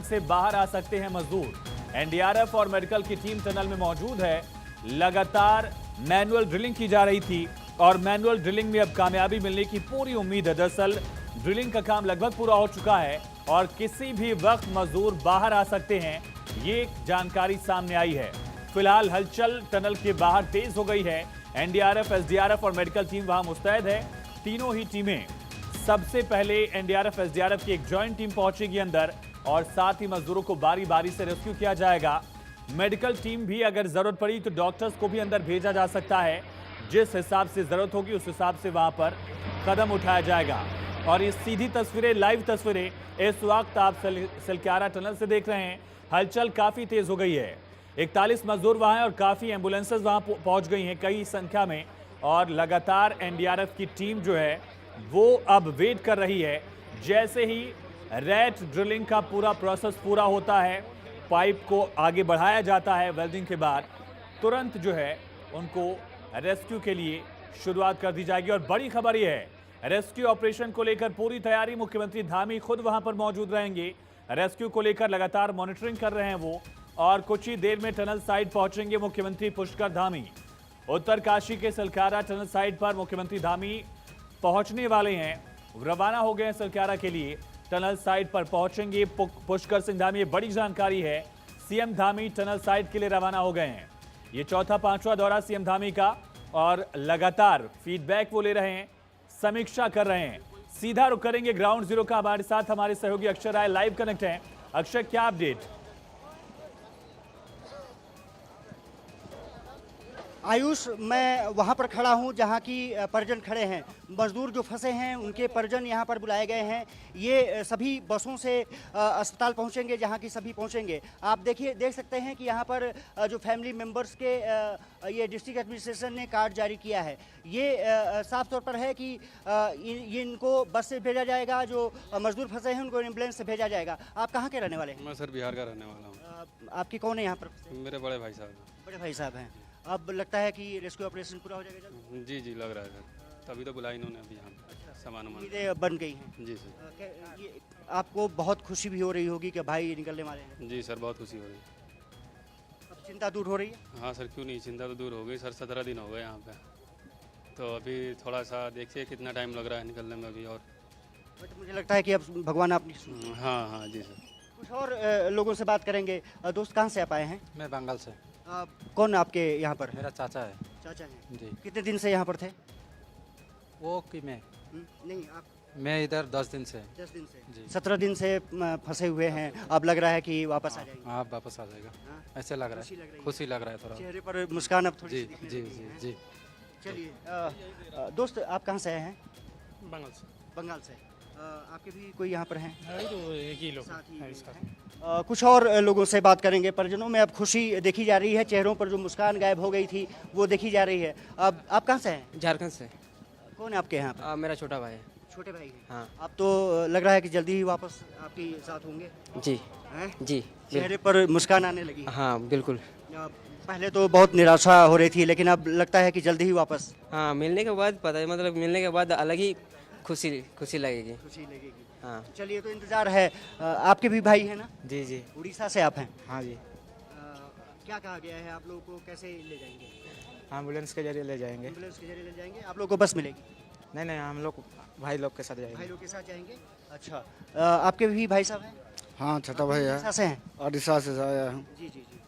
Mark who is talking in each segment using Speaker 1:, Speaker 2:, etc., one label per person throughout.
Speaker 1: से बाहर आ सकते हैं मजदूर। एनडीआरएफ और मेडिकल की टीम टनल में मौजूद है। लगातार मैनुअल ड्रिलिंग की जा रही थी और मैनुअल ड्रिलिंग में अब कामयाबी मिलने की पूरी उम्मीद है। दरअसल ड्रिलिंग का काम लगभग पूरा हो चुका है और किसी भी वक्त मजदूर बाहर आ सकते हैं, ये जानकारी सामने आई है। फिलहाल हलचल टनल के बाहर तेज हो गई है। एनडीआरएफ, एसडीआरएफ और मेडिकल टीम वहां मुस्तैद है। तीनों ही टीमें, सबसे पहले एनडीआरएफ एसडीआरएफ की एक ज्वाइंट टीम पहुंचेगी अंदर और साथ ही मजदूरों को बारी बारी से रेस्क्यू किया जाएगा। मेडिकल टीम भी अगर जरूरत पड़ी तो डॉक्टर्स को भी अंदर भेजा जा सकता है। जिस हिसाब से जरूरत होगी उस हिसाब से वहां पर कदम उठाया जाएगा। और ये सीधी तस्वीरें, लाइव तस्वीरें इस वक्त आप सलक्यारा टनल से देख रहे हैं। हलचल काफी तेज हो गई है। 41 मजदूर वहां हैं और काफी एम्बुलेंसेज वहां पहुंच गई हैं कई संख्या में। और लगातार एनडीआरएफ की टीम जो है वो अब वेट कर रही है। जैसे ही रैट ड्रिलिंग का पूरा प्रोसेस पूरा होता है, पाइप को आगे बढ़ाया जाता है वेल्डिंग के बाद, तुरंत जो है उनको रेस्क्यू के लिए शुरुआत कर दी जाएगी। और बड़ी खबर यह है, रेस्क्यू ऑपरेशन को लेकर पूरी तैयारी। मुख्यमंत्री धामी खुद वहां पर मौजूद रहेंगे। रेस्क्यू को लेकर लगातार मॉनिटरिंग कर रहे हैं वो, और कुछ ही देर में टनल साइट पहुंचेंगे मुख्यमंत्री पुष्कर धामी। उत्तरकाशी के सलक्यारा टनल साइट पर मुख्यमंत्री धामी पहुंचने वाले हैं। रवाना हो गए हैं सलक्यारा के लिए। टनल साइट पर पहुंचेंगे पुष्कर सिंह धामी। ये बड़ी जानकारी है। सीएम धामी टनल साइट के लिए रवाना हो गए हैं। ये चौथा पांचवा दौरा सीएम धामी का और लगातार फीडबैक वो ले रहे हैं, समीक्षा कर रहे हैं। सीधा रुक करेंगे ग्राउंड जीरो का। हमारे साथ हमारे सहयोगी अक्षय राय लाइव कनेक्ट हैं। अक्षय, क्या अपडेट?
Speaker 2: आयुष, मैं वहाँ पर खड़ा हूँ जहाँ की परिजन खड़े हैं। मजदूर जो फंसे हैं उनके परिजन यहाँ पर बुलाए गए हैं। ये सभी बसों से अस्पताल पहुँचेंगे जहाँ की सभी पहुँचेंगे। आप देख सकते हैं कि यहाँ पर जो फैमिली मेंबर्स के ये डिस्ट्रिक्ट एडमिनिस्ट्रेशन ने कार्ड जारी किया है। ये साफ तौर पर है कि इनको बस से भेजा जाएगा। जो मजदूर फंसे हैं उनको एम्बुलेंस से भेजा जाएगा। आप कहाँ के रहने वाले हैं?
Speaker 3: मैं सर बिहार का रहने वाला हूँ।
Speaker 2: आपके कौन है यहाँ पर?
Speaker 3: मेरे बड़े भाई साहब हैं।
Speaker 2: बड़े भाई साहब हैं। अब लगता है कि रेस्क्यू ऑपरेशन पूरा हो जाएगा जल्द?
Speaker 3: जी जी, लग रहा है सर। तभी तो बुलाया इन्होंने अभी यहाँ पे। सामान वामान
Speaker 2: चीज़ें बन गई हैं।
Speaker 3: जी सर।
Speaker 2: ये आपको बहुत खुशी भी हो रही होगी कि भाई निकलने वाले हैं।
Speaker 3: जी सर, बहुत खुशी हो रही है।
Speaker 2: अब चिंता दूर हो रही है?
Speaker 3: हाँ सर, क्यों नहीं, चिंता तो दूर हो गई सर। 17 दिन हो गए यहाँ पे, तो अभी थोड़ा सा देखिए कितना टाइम लग रहा है निकलने में अभी। और
Speaker 2: बट मुझे लगता है कि अब भगवान अपनी
Speaker 3: हाँ हाँ जी सर।
Speaker 2: कुछ और लोगों से बात करेंगे। दोस्त, कहाँ से आप आए हैं?
Speaker 4: मैं बंगाल से।
Speaker 2: कौन आपके यहाँ पर?
Speaker 4: मेरा चाचा है।
Speaker 2: चाचा हैं।
Speaker 4: जी।
Speaker 2: कितने दिन से यहाँ पर थे?
Speaker 4: वो कि मैं
Speaker 2: नहीं, आप?
Speaker 4: मैं इधर 10 दिन से।
Speaker 2: 10 दिन से?
Speaker 4: जी।
Speaker 2: 17 दिन से फंसे हुए हैं। अब लग रहा है कि वापस आ जाएंगे।
Speaker 4: आप वापस आ जाएगा,
Speaker 2: हाँ?
Speaker 4: ऐसे लग रहा
Speaker 2: खुशी लग रही
Speaker 4: है।
Speaker 2: है।
Speaker 4: खुशी लग रहा है थोड़ा।
Speaker 2: चेहरे पर मुस्कान अब थोड़ी
Speaker 4: जी
Speaker 2: सी दिखने
Speaker 4: जी
Speaker 2: लगी
Speaker 4: जी
Speaker 2: है।
Speaker 4: जी।
Speaker 2: चलिए, दोस्त, आप कहाँ से आए हैं?
Speaker 5: बंगाल से।
Speaker 2: बंगाल से। आपके भी कोई यहाँ पर हैं?
Speaker 5: तो एक ही लोग
Speaker 2: साथ ही
Speaker 5: हैं इसका।
Speaker 2: कुछ और लोगों से बात करेंगे। परिजनों में अब खुशी देखी जा रही है। चेहरों पर जो मुस्कान गायब हो गई थी वो देखी जा रही है। अब आप कहाँ से हैं?
Speaker 6: झारखंड से।
Speaker 2: कौन है आपके यहाँ पर?
Speaker 6: मेरा छोटा भाई है।
Speaker 2: छोटे भाई हैं।
Speaker 6: हाँ
Speaker 2: आप तो लग रहा है कि जल्दी ही वापस आपके साथ होंगे।
Speaker 6: जी
Speaker 2: हैं?
Speaker 6: जी।
Speaker 2: चेहरे पर मुस्कान आने लगी।
Speaker 6: हाँ बिल्कुल।
Speaker 2: पहले तो बहुत निराशा हो रही थी, लेकिन अब लगता है कि जल्दी ही वापस
Speaker 6: हाँ, मिलने के बाद पता है, मतलब मिलने के बाद अलग ही खुशी लगेगी।
Speaker 2: खुशी लगेगी।
Speaker 6: हाँ
Speaker 2: चलिए, तो इंतजार है। आपके भी भाई हैं ना?
Speaker 6: जी जी।
Speaker 2: उड़ीसा से आप हैं?
Speaker 6: हाँ जी।
Speaker 2: क्या कहा गया है? आप लोगों को कैसे ले जाएंगे?
Speaker 4: एम्बुलेंस के जरिए ले जाएंगे।
Speaker 2: एम्बुलेंस के जरिए ले जाएंगे? आप लोगों को बस मिलेगी?
Speaker 4: नहीं नहीं, हम लोग भाई लोग के साथ
Speaker 2: भाई
Speaker 4: जाएंगे।
Speaker 2: लोग के साथ जाएंगे। अच्छा, आपके भी भाई साहब हैं?
Speaker 7: हाँ, छोटा भाई है।
Speaker 2: उड़ीसा से हैं?
Speaker 7: उड़ीसा से आया हूँ।
Speaker 2: जी जी जी।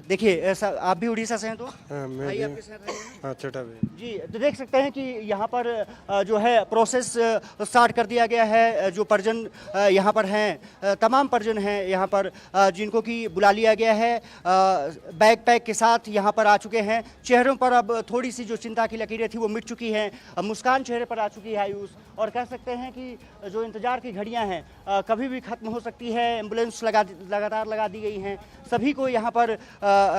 Speaker 2: देखिए, ऐसा आप भी उड़ीसा से हैं तो
Speaker 7: हाँ, मैं
Speaker 2: भाई
Speaker 7: भी।
Speaker 2: आपके साथ हैं?
Speaker 7: हाँ, छोटा भाई।
Speaker 2: जी, तो देख सकते हैं कि यहाँ पर जो है प्रोसेस स्टार्ट कर दिया गया है। जो परिजन यहाँ पर हैं, तमाम परिजन हैं यहाँ पर, जिनको कि बुला लिया गया है, बैग पैक के साथ यहाँ पर आ चुके हैं। चेहरों पर अब थोड़ी सी जो चिंता की लकीरें थी वो मिट चुकी हैं। मुस्कान चेहरे पर आ चुकी है आयुष। और कह सकते हैं कि जो इंतज़ार की घड़ियाँ हैं कभी भी ख़त्म हो सकती है। एम्बुलेंस लगातार लगा दी गई हैं। सभी को यहाँ पर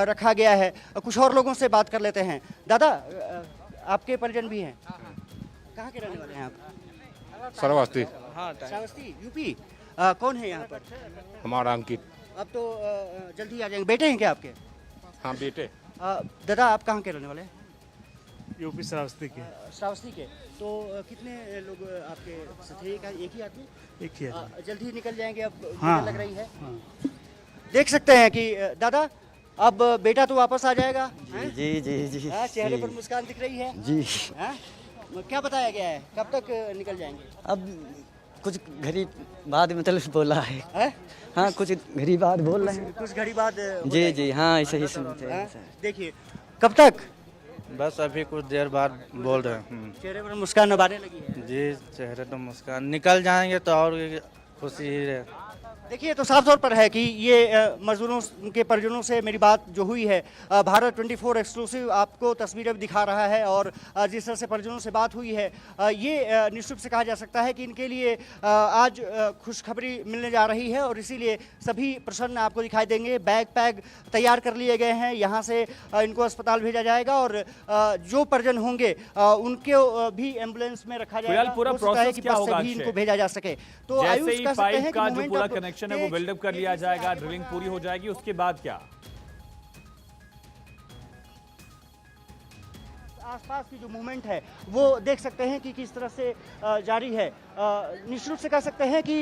Speaker 2: रखा गया है। कुछ और लोगों से बात कर लेते हैं। दादा, आपके परिजन भी हैं? कहाँ के रहने वाले हैं आप?
Speaker 8: श्रावस्ती।
Speaker 2: श्रावस्ती, यूपी। कौन है यहाँ पर?
Speaker 8: हमारा अंकित।
Speaker 2: अब तो जल्दी आ जाएंगे। बेटे हैं क्या आपके?
Speaker 8: हाँ बेटे।
Speaker 2: दादा, आप कहाँ के रहने वाले हैं?
Speaker 5: यूपी श्रावस्ती के
Speaker 2: श्रावस्ती के। तो कितने लोग आपके साथ थे? एक ही आदमी?
Speaker 5: एक ही
Speaker 2: जल्दी ही निकल जाएंगे अब,
Speaker 5: हाँ,
Speaker 2: मुझे लग रही है। देख सकते हैं कि दादा अब बेटा तो वापस आ जाएगा। हैं?
Speaker 7: जी जी जी
Speaker 2: हाँ, चेहरे पर मुस्कान दिख रही है।
Speaker 7: जी।
Speaker 2: हाँ? क्या बताया गया है, कब तक निकल जाएंगे?
Speaker 7: अब कुछ घड़ी बाद मतलब बोला है।
Speaker 2: हैं?
Speaker 7: हाँ, कुछ घड़ी बाद बोल रहे हैं।
Speaker 2: कुछ घड़ी बाद हो
Speaker 7: जी
Speaker 2: जाएगा।
Speaker 7: जी हाँ, ऐसे ही सुनते
Speaker 2: हाँ?
Speaker 7: हैं।
Speaker 2: देखिए कब तक?
Speaker 8: बस अभी कुछ देर बाद बोल रहे हैं।
Speaker 2: चेहरे पर मुस्कान अब आने लगी है।
Speaker 8: जी, चेहरे तो मुस्कान निकल जाएंगे तो और खुशी ही रहे।
Speaker 2: देखिए तो साफ तौर पर है कि ये मजदूरों के परिजनों से मेरी बात जो हुई है, भारत 24 एक्सक्लूसिव आपको तस्वीरें दिखा रहा है और जिस तरह से परिजनों से बात हुई है, ये निश्चित से कहा जा सकता है कि इनके लिए आज खुशखबरी मिलने जा रही है और इसीलिए सभी प्रसन्न आपको दिखाई देंगे। बैग पैग तैयार कर लिए गए हैं, यहाँ से इनको अस्पताल भेजा जाएगा और जो परिजन होंगे उनको भी एम्बुलेंस में रखा जाएगा।
Speaker 1: फिलहाल पूरा
Speaker 2: हो सकता है
Speaker 1: प्रोसेस
Speaker 2: कि
Speaker 1: क्या
Speaker 2: बस से
Speaker 1: होगा
Speaker 2: भी
Speaker 1: अक्षय?
Speaker 2: इनको भेजा जा सके। तो
Speaker 1: जैसे
Speaker 2: आयुष
Speaker 1: ही
Speaker 2: कह सकते हैं
Speaker 1: पाइप
Speaker 2: कि
Speaker 1: का जो
Speaker 2: moment
Speaker 1: पूरा
Speaker 2: of
Speaker 1: कनेक्शन है वो
Speaker 2: तेज-
Speaker 1: बिल्डअप कर लिया जाएगा, ड्रिलिंग पूरी हो जाएगी, उसके बाद क्या?
Speaker 2: आसपास की जो मूवमेंट है वो देख सकते हैं कि किस तरह से जारी है। निश्चित रूप से कह सकते हैं कि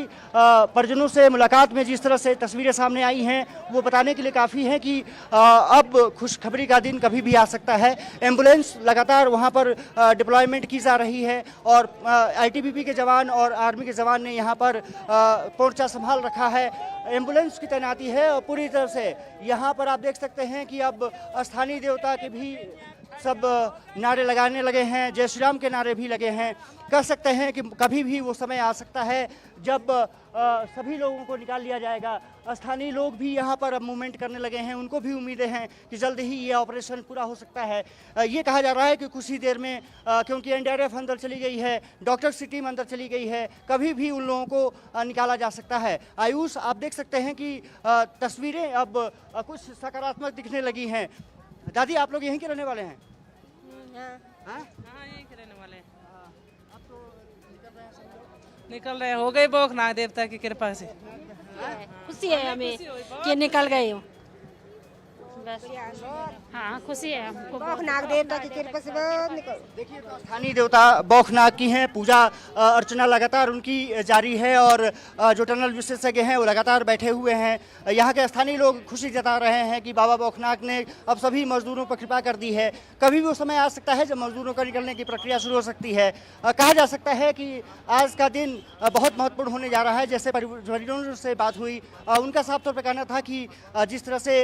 Speaker 2: परिजनों से मुलाकात में जिस तरह से तस्वीरें सामने आई हैं वो बताने के लिए काफ़ी है कि अब खुशखबरी का दिन कभी भी आ सकता है। एम्बुलेंस लगातार वहां पर डिप्लॉयमेंट की जा रही है और आईटीबीपी के जवान और आर्मी के जवान ने यहां पर मोर्चा संभाल रखा है। एम्बुलेंस की तैनाती है और पूरी तरह से यहाँ पर आप देख सकते हैं कि अब स्थानीय देवता के भी सब नारे लगाने लगे हैं, जय श्री राम के नारे भी लगे हैं। कह सकते हैं कि कभी भी वो समय आ सकता है जब सभी लोगों को निकाल लिया जाएगा। स्थानीय लोग भी यहाँ पर अब मूवमेंट करने लगे हैं, उनको भी उम्मीदें हैं कि जल्द ही ये ऑपरेशन पूरा हो सकता है। ये कहा जा रहा है कि कुछ ही देर में क्योंकि एनडीआरएफ अंदर चली गई है, डॉक्टर्स की टीम अंदर चली गई है, कभी भी उन लोगों को निकाला जा सकता है। आयुष आप देख सकते हैं कि तस्वीरें अब कुछ सकारात्मक दिखने लगी हैं। दादी आप लोग यहीं के रहने वाले हैं? हाँ?
Speaker 9: यहीं के रहने वाले हैं। निकल रहे हो गए भोगनाथ देवता की कृपा से।
Speaker 10: खुशी है हमें कि निकल गए हो, बस हाँ खुशी है हमको।
Speaker 11: भोगनाथ देवता की कृपा से बहुत निकल।
Speaker 2: देखिए तो स्थानीय देवता बौखनाग की हैं, पूजा अर्चना लगातार उनकी जारी है और जो टनल विशेषज्ञ हैं वो लगातार बैठे हुए हैं। यहाँ के स्थानीय लोग खुशी जता रहे हैं कि बाबा बौखनाग ने अब सभी मजदूरों पर कृपा कर दी है। कभी भी वो समय आ सकता है जब मजदूरों का निकलने की प्रक्रिया शुरू हो सकती है। कहा जा सकता है कि आज का दिन बहुत महत्वपूर्ण होने जा रहा है। जैसे परिजनों से बात हुई, उनका साफ तौर पर कहना था कि जिस तरह से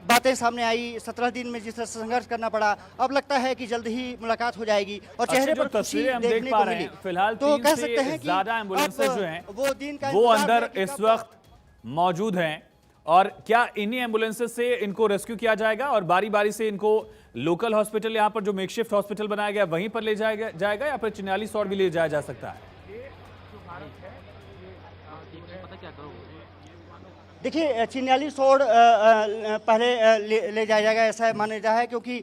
Speaker 2: बातें सामने आई, 17 दिन में जिस तरह से संघर्ष करना पड़ा, अब लगता है कि जल्द ही मुलाकात हो जाएगी और चेहरे पर खुशी
Speaker 1: तस्वीरें हम
Speaker 2: देखने
Speaker 1: देख
Speaker 2: को
Speaker 1: पा रहे
Speaker 2: मिली।
Speaker 1: हैं, फिलहाल
Speaker 2: तो
Speaker 1: 3
Speaker 2: कह
Speaker 1: से
Speaker 2: सकते हैं कि
Speaker 1: ज्यादा एम्बुलेंसेज
Speaker 2: अब
Speaker 1: जो हैं
Speaker 2: वो दिन का
Speaker 1: वो
Speaker 2: इंतजार
Speaker 1: अंदर
Speaker 2: है कि
Speaker 1: इस
Speaker 2: कब-
Speaker 1: वक्त मौजूद हैं और क्या इन्हीं एम्बुलेंसेज से इनको रेस्क्यू किया जाएगा और बारी बारी से इनको लोकल हॉस्पिटल, यहाँ पर जो मेकशिफ्ट हॉस्पिटल बनाया गया वहीं पर ले जाएगा या फिर चिन्याली सौर भी ले जाया जा सकता है?
Speaker 2: देखिए चिन्याली सोड़ पहले ले जाया जाएगा ऐसा माना जा है, क्योंकि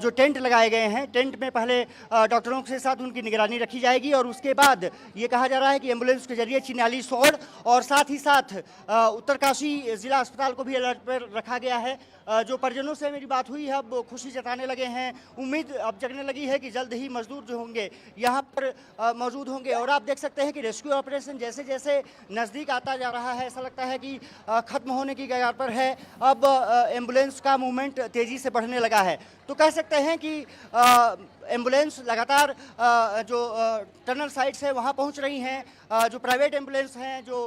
Speaker 2: जो टेंट लगाए गए हैं टेंट में पहले डॉक्टरों के साथ उनकी निगरानी रखी जाएगी और उसके बाद ये कहा जा रहा है कि एम्बुलेंस के जरिए चिन्याली सोड़ और साथ ही साथ उत्तरकाशी जिला अस्पताल को भी अलर्ट पर रखा गया है। जो परिजनों से मेरी बात हुई है अब खुशी जताने लगे हैं, उम्मीद अब जगने लगी है कि जल्द ही मजदूर जो होंगे यहाँ पर मौजूद होंगे। और आप देख सकते हैं कि रेस्क्यू ऑपरेशन जैसे जैसे नज़दीक आता जा रहा है ऐसा लगता है कि खत्म होने की कगार पर है। अब एम्बुलेंस का मूवमेंट तेज़ी से बढ़ने लगा है। तो कह सकते हैं कि एम्बुलेंस लगातार जो टनल साइट्स है वहाँ पहुँच रही हैं। जो प्राइवेट एम्बुलेंस हैं, जो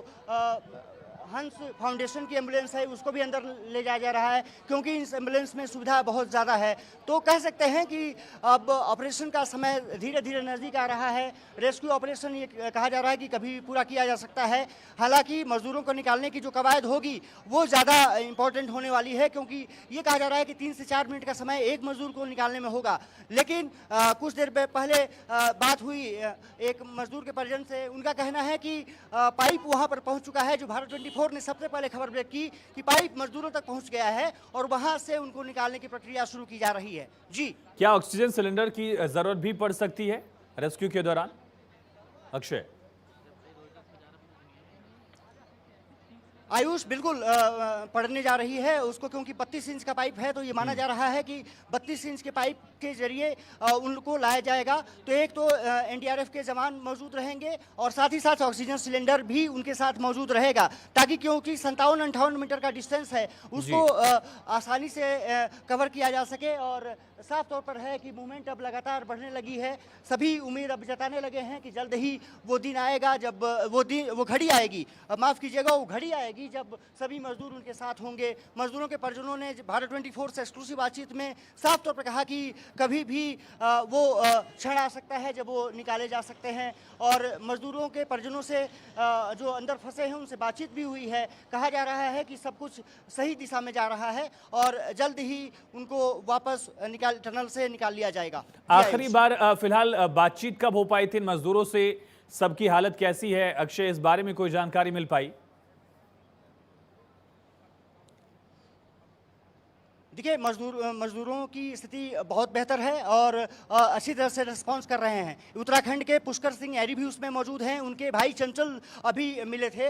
Speaker 2: हंस फाउंडेशन की एम्बुलेंस है उसको भी अंदर ले जाया जा रहा है क्योंकि इस एम्बुलेंस में सुविधा बहुत ज़्यादा है। तो कह सकते हैं कि अब ऑपरेशन का समय धीरे धीरे नज़दीक आ रहा है। रेस्क्यू ऑपरेशन ये कहा जा रहा है कि कभी भी पूरा किया जा सकता है। हालांकि मजदूरों को निकालने की जो कवायद होगी वो ज़्यादा इंपॉर्टेंट होने वाली है, क्योंकि ये कहा जा रहा है कि 3 से 4 मिनट का समय एक मजदूर को निकालने में होगा। लेकिन कुछ देर पहले बात हुई एक मजदूर के परिजन से, उनका कहना है कि पाइप वहाँ पर पहुँच चुका है। जो भारत 24 ने सबसे पहले खबर ब्रेक की कि पाइप मजदूरों तक पहुंच गया है और वहां से उनको निकालने की प्रक्रिया शुरू की जा रही है। जी,
Speaker 1: क्या ऑक्सीजन सिलेंडर की जरूरत भी पड़ सकती है रेस्क्यू के दौरान? अक्षय,
Speaker 2: आयुष बिल्कुल पड़ने जा रही है उसको, क्योंकि 32 इंच का पाइप है, तो ये माना जा रहा है कि 32 इंच के पाइप के जरिए उनको लाया जाएगा। तो एक तो एनडीआरएफ के जवान मौजूद रहेंगे और साथ ही साथ ऑक्सीजन सिलेंडर भी उनके साथ मौजूद रहेगा, ताकि क्योंकि 57-58 मीटर का डिस्टेंस है उसको आसानी से कवर किया जा सके। और साफ तौर पर है कि मूवमेंट अब लगातार बढ़ने लगी है। सभी उम्मीद अब जताने लगे हैं कि जल्द ही वो दिन आएगा जब वो घड़ी आएगी, माफ़ कीजिएगा, वो घड़ी आएगी जब सभी मजदूर उनके साथ होंगे। मजदूरों के परिजनों ने भारत 24 से एक्सक्लूसिव बातचीत में साफ तौर पर कहा कि कभी भी वो क्षण आ सकता है जब वो निकाले जा सकते हैं। और मजदूरों के परिजनों से जो अंदर फंसे हैं उनसे बातचीत भी हुई है। कहा जा रहा है कि सब कुछ सही दिशा में जा रहा है और जल्द ही उनको वापस टनल से निकाल लिया जाएगा।
Speaker 1: आखिरी बार फिलहाल बातचीत कब हो पाई थी इन मजदूरों से? सबकी हालत कैसी है अक्षय, इस बारे में कोई जानकारी मिल पाई?
Speaker 2: देखिए, मजदूरों की स्थिति बहुत बेहतर है और अच्छी तरह से रिस्पॉन्स कर रहे हैं। उत्तराखंड के पुष्कर सिंह एरी भी उसमें मौजूद हैं, उनके भाई चंचल अभी मिले थे।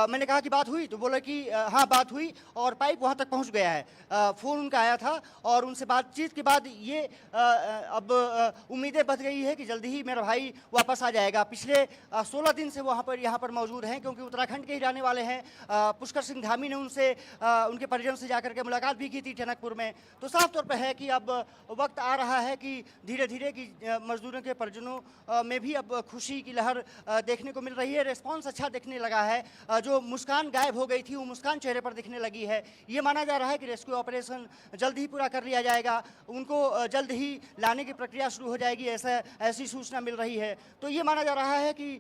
Speaker 2: मैंने कहा कि बात हुई, तो बोला कि हाँ बात हुई और पाइप वहाँ तक पहुँच गया है। फ़ोन उनका आया था और उनसे बातचीत के बाद ये अब उम्मीदें बच गई है कि जल्दी ही मेरा भाई वापस आ जाएगा। पिछले 16 दिन से वो यहाँ पर मौजूद हैं, क्योंकि उत्तराखंड के ही रहने वाले हैं। पुष्कर सिंह धामी ने उनसे उनके परिजन से जाकर के मुलाकात भी की थी टनकपुर में। तो साफ तौर पर है कि अब वक्त आ रहा है कि धीरे धीरे कि मजदूरों के परिजनों में भी अब खुशी की लहर देखने को मिल रही है। रिस्पांस अच्छा दिखने लगा है। जो मुस्कान गायब हो गई थी वो मुस्कान चेहरे पर दिखने लगी है। ये माना जा रहा है कि रेस्क्यू ऑपरेशन जल्द ही पूरा कर लिया जाएगा, उनको जल्द ही लाने की प्रक्रिया शुरू हो जाएगी, ऐसी सूचना मिल रही है। तो ये माना जा रहा है कि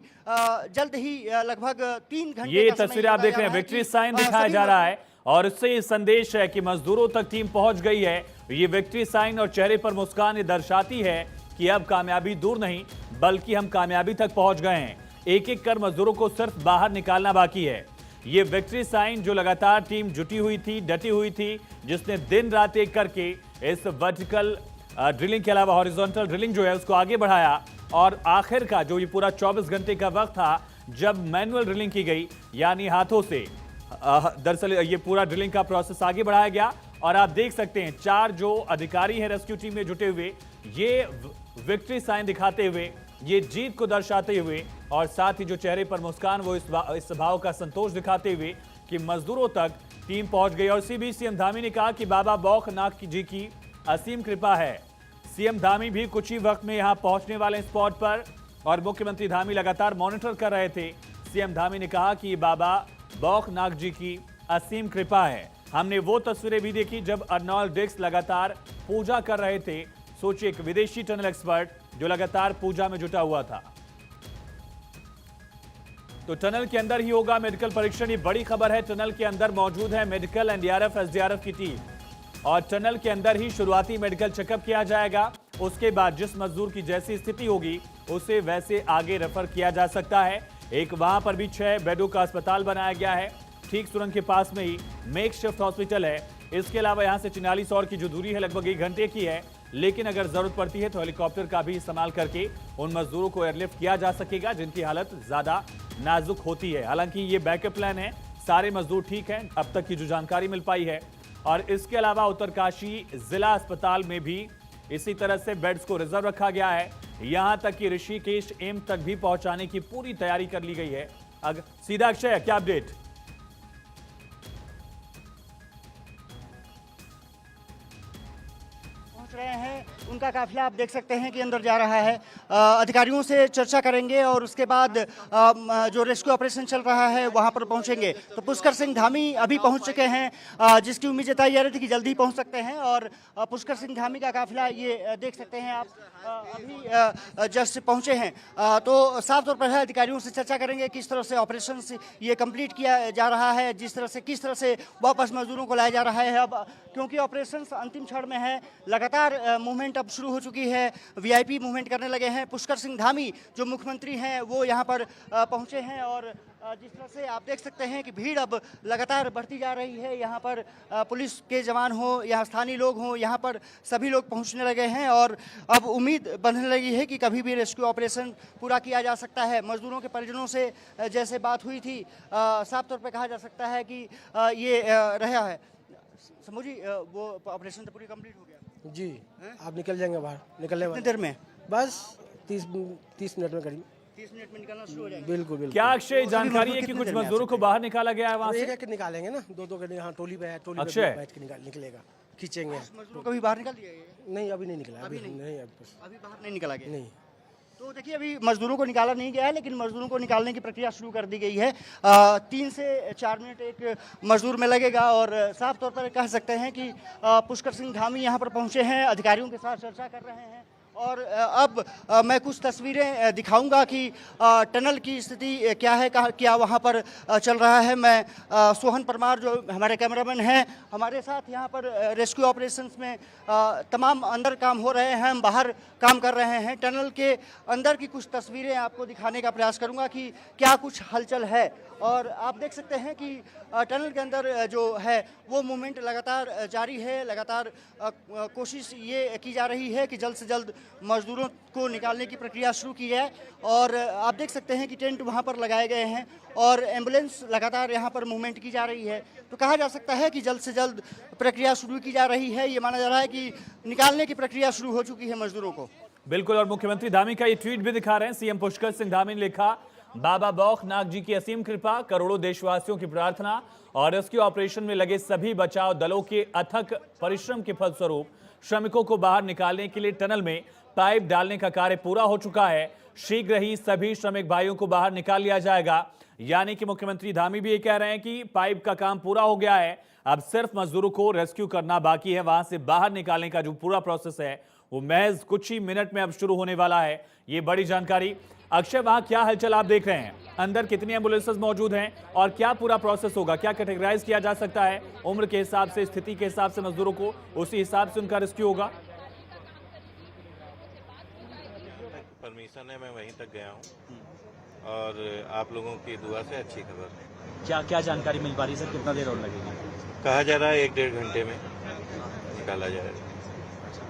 Speaker 2: जल्द ही लगभग 3 घंटे
Speaker 1: ये तस्वीर आप देख रहे हैं, विक्ट्री साइन दिखाया जा रहा है और इससे ये संदेश है कि मजदूरों तक टीम पहुंच गई है। ये विक्ट्री साइन और चेहरे पर मुस्कान ये दर्शाती है कि अब कामयाबी दूर नहीं बल्कि हम कामयाबी तक पहुंच गए हैं। एक एक कर मजदूरों को सिर्फ बाहर निकालना बाकी है। ये विक्ट्री साइन जो लगातार टीम जुटी हुई थी, डटी हुई थी, जिसने दिन रात एक करके इस वर्टिकल ड्रिलिंग के अलावा हॉरिजॉन्टल ड्रिलिंग जो है उसको आगे बढ़ाया और आखिर का जो ये पूरा 24 घंटे का वक्त था जब मैनुअल ड्रिलिंग की गई, यानी हाथों से दरअसल ये पूरा ड्रिलिंग का प्रोसेस आगे बढ़ाया गया। और आप देख सकते हैं 4 जो अधिकारी हैं रेस्क्यू टीम में जुटे हुए, ये विक्ट्री साइन दिखाते हुए, ये जीत को दर्शाते हुए और साथ ही जो चेहरे पर मुस्कान वो इस भाव का संतोष दिखाते हुए कि मजदूरों तक टीम पहुंच गई। और सीएम धामी ने कहा कि बाबा बौखनाथ जी की असीम कृपा है। सीएम धामी भी कुछ ही वक्त में यहां पहुंचने वाले स्पॉट पर और मुख्यमंत्री धामी लगातार मॉनिटर कर रहे थे। सीएम धामी ने कहा कि बाबा बौखनाथ जी की असीम कृपा है। हमने वो तस्वीरें भी देखी जब अर्नोल्ड डिक्स लगातार पूजा कर रहे थे। सोचिए, एक विदेशी टनल एक्सपर्ट जो लगातार पूजा में जुटा हुआ था। तो टनल के अंदर ही होगा मेडिकल परीक्षण। ये बड़ी खबर है। टनल के अंदर मौजूद है मेडिकल, एनडीआरएफ, एसडीआरएफ की टीम और टनल के अंदर ही शुरुआती मेडिकल चेकअप किया जाएगा। उसके बाद जिस मजदूर की जैसी स्थिति होगी उसे वैसे आगे रेफर किया जा सकता है। एक वहां पर भी 6 बेडों का अस्पताल बनाया गया है। ठीक सुरंग के पास में ही मेकशिफ्ट हॉस्पिटल है। इसके अलावा यहां से 44 और की जो दूरी है लगभग 1 घंटे की है, लेकिन अगर जरूरत पड़ती है तो हेलीकॉप्टर का भी इस्तेमाल करके उन मजदूरों को एयरलिफ्ट किया जा सकेगा जिनकी हालत ज्यादा नाजुक होती है। हालांकि ये बैकअप प्लान है, सारे मजदूर ठीक हैं अब तक की जो जानकारी मिल पाई है। और इसके अलावा उत्तरकाशी जिला अस्पताल में भी इसी तरह से बेड्स को रिजर्व रखा गया है। यहां तक कि ऋषिकेश एम्स तक भी पहुंचाने की पूरी तैयारी कर ली गई है। सीधा अक्षय, क्या अपडेट?
Speaker 2: रहे हैं उनका काफिला आप देख सकते हैं कि अंदर जा रहा है। अधिकारियों से चर्चा करेंगे और उसके बाद जो रेस्क्यू ऑपरेशन चल रहा है वहां पर पहुंचेंगे। तो पुष्कर सिंह धामी अभी पहुंच चुके हैं, जिसकी उम्मीद जताई जा रही थी कि जल्दी पहुंच सकते हैं। और पुष्कर सिंह धामी का काफिला ये देख सकते हैं आप, अभी जस्ट पहुंचे हैं। तो साफ तौर पर है अधिकारियों से चर्चा करेंगे किस तरह से ऑपरेशन ये कंप्लीट किया जा रहा है, किस तरह से वापस मजदूरों को लाया जा रहा है। अब क्योंकि ऑपरेशन अंतिम क्षण में है, लगातार लगातार मूवमेंट अब शुरू हो चुकी है। वीआईपी मूवमेंट करने लगे हैं। पुष्कर सिंह धामी जो मुख्यमंत्री हैं वो यहाँ पर पहुँचे हैं और जिस तरह से आप देख सकते हैं कि भीड़ अब लगातार बढ़ती जा रही है। यहाँ पर पुलिस के जवान हो, यहाँ स्थानीय लोग हों, यहाँ पर सभी लोग पहुँचने लगे हैं और अब उम्मीद बनने लगी है कि कभी भी रेस्क्यू ऑपरेशन पूरा किया जा सकता है। मजदूरों के परिजनों से जैसे बात हुई थी, साफ तौर पर कहा जा सकता है कि ये रहा है। समूह जी, वो ऑपरेशन तो पूरी कंप्लीट हो गया
Speaker 5: जी। आप निकल जाएंगे बाहर, निकलने
Speaker 2: कितनी देर में?
Speaker 5: बस 30 मिनट में करीब
Speaker 2: 30 मिनट में निकलना शुरू हो जाएगा।
Speaker 5: बिल्कुल बिल्कुल।
Speaker 1: क्या अक्षय जानकारी है कि कुछ मजदूरों को बाहर निकाला गया है वहाँ से?
Speaker 5: एक निकालेंगे ना, दो के यहाँ टोली पे है, टोली
Speaker 1: अक्षय
Speaker 5: बैठ के निकलेगा, खींचेंगे।
Speaker 2: मजदूरों को भी बाहर निकाल दिया गया?
Speaker 5: नहीं, अभी नहीं निकला, अभी नहीं,
Speaker 2: अभी बाहर नहीं निकला गया।
Speaker 5: नहीं।
Speaker 2: तो देखिए, अभी मजदूरों को निकाला नहीं गया है, लेकिन मजदूरों को निकालने की प्रक्रिया शुरू कर दी गई है। 3 से 4 मिनट एक मजदूर में लगेगा और साफ तौर पर कह सकते हैं कि पुष्कर सिंह धामी यहाँ पर पहुँचे हैं, अधिकारियों के साथ चर्चा कर रहे हैं और अब मैं कुछ तस्वीरें दिखाऊंगा कि टनल की स्थिति क्या है, क्या वहाँ पर चल रहा है। मैं सोहन परमार जो हमारे कैमरामैन हैं हमारे साथ यहाँ पर रेस्क्यू ऑपरेशंस में तमाम अंदर काम हो रहे हैं, हम बाहर काम कर रहे हैं। टनल के अंदर की कुछ तस्वीरें आपको दिखाने का प्रयास करूँगा कि क्या कुछ हलचल है और आप देख सकते हैं कि टनल के अंदर जो है वो मूवमेंट लगातार जारी है। लगातार कोशिश ये की जा रही है कि जल्द से जल्द मजदूरों को निकालने की प्रक्रिया शुरू की जाए और आप देख सकते हैं कि टेंट वहाँ पर लगाए गए हैं और एम्बुलेंस लगातार यहाँ पर मूवमेंट की जा रही है। तो कहा जा सकता है कि जल्द से जल्द प्रक्रिया शुरू की जा रही है। ये माना जा रहा है कि निकालने की प्रक्रिया शुरू हो चुकी है मजदूरों को।
Speaker 1: बिल्कुल, और मुख्यमंत्री धामी का ये ट्वीट भी दिखा रहे हैं। सीएम पुष्कर सिंह धामी ने लिखा, बाबा बौखनाथ जी की असीम कृपा, करोड़ों देशवासियों की प्रार्थना और रेस्क्यू ऑपरेशन में लगे सभी बचाव दलों के अथक परिश्रम के फलस्वरूप श्रमिकों को बाहर निकालने के लिए टनल में पाइप डालने का कार्य पूरा हो चुका है। शीघ्र ही सभी श्रमिक भाइयों को बाहर निकाल लिया जाएगा। यानी कि मुख्यमंत्री धामी भी ये कह रहे हैं कि पाइप का काम पूरा हो गया है, अब सिर्फ मजदूरों को रेस्क्यू करना बाकी है। वहां से बाहर निकालने का जो पूरा प्रोसेस है वो महज कुछ ही मिनट में अब शुरू होने वाला है। ये बड़ी जानकारी। अक्षय, वहां क्या हलचल आप देख रहे हैं? अंदर कितनी एम्बुलेंसेस मौजूद हैं और क्या पूरा प्रोसेस होगा? क्या कैटेगराइज किया जा सकता है? उम्र के हिसाब से, स्थिति के हिसाब से मजदूरों को उसी हिसाब से उनका रेस्क्यू होगा?
Speaker 12: परमिशन है, मैं वहीं तक गया हूँ और आप लोगों की दुआ से अच्छी खबर है।
Speaker 7: क्या क्या जानकारी मिल पा रही है सर? कितना देर और लगेगी?
Speaker 12: कहा जा रहा है 1-1.5 घंटे में निकाला जाएगा।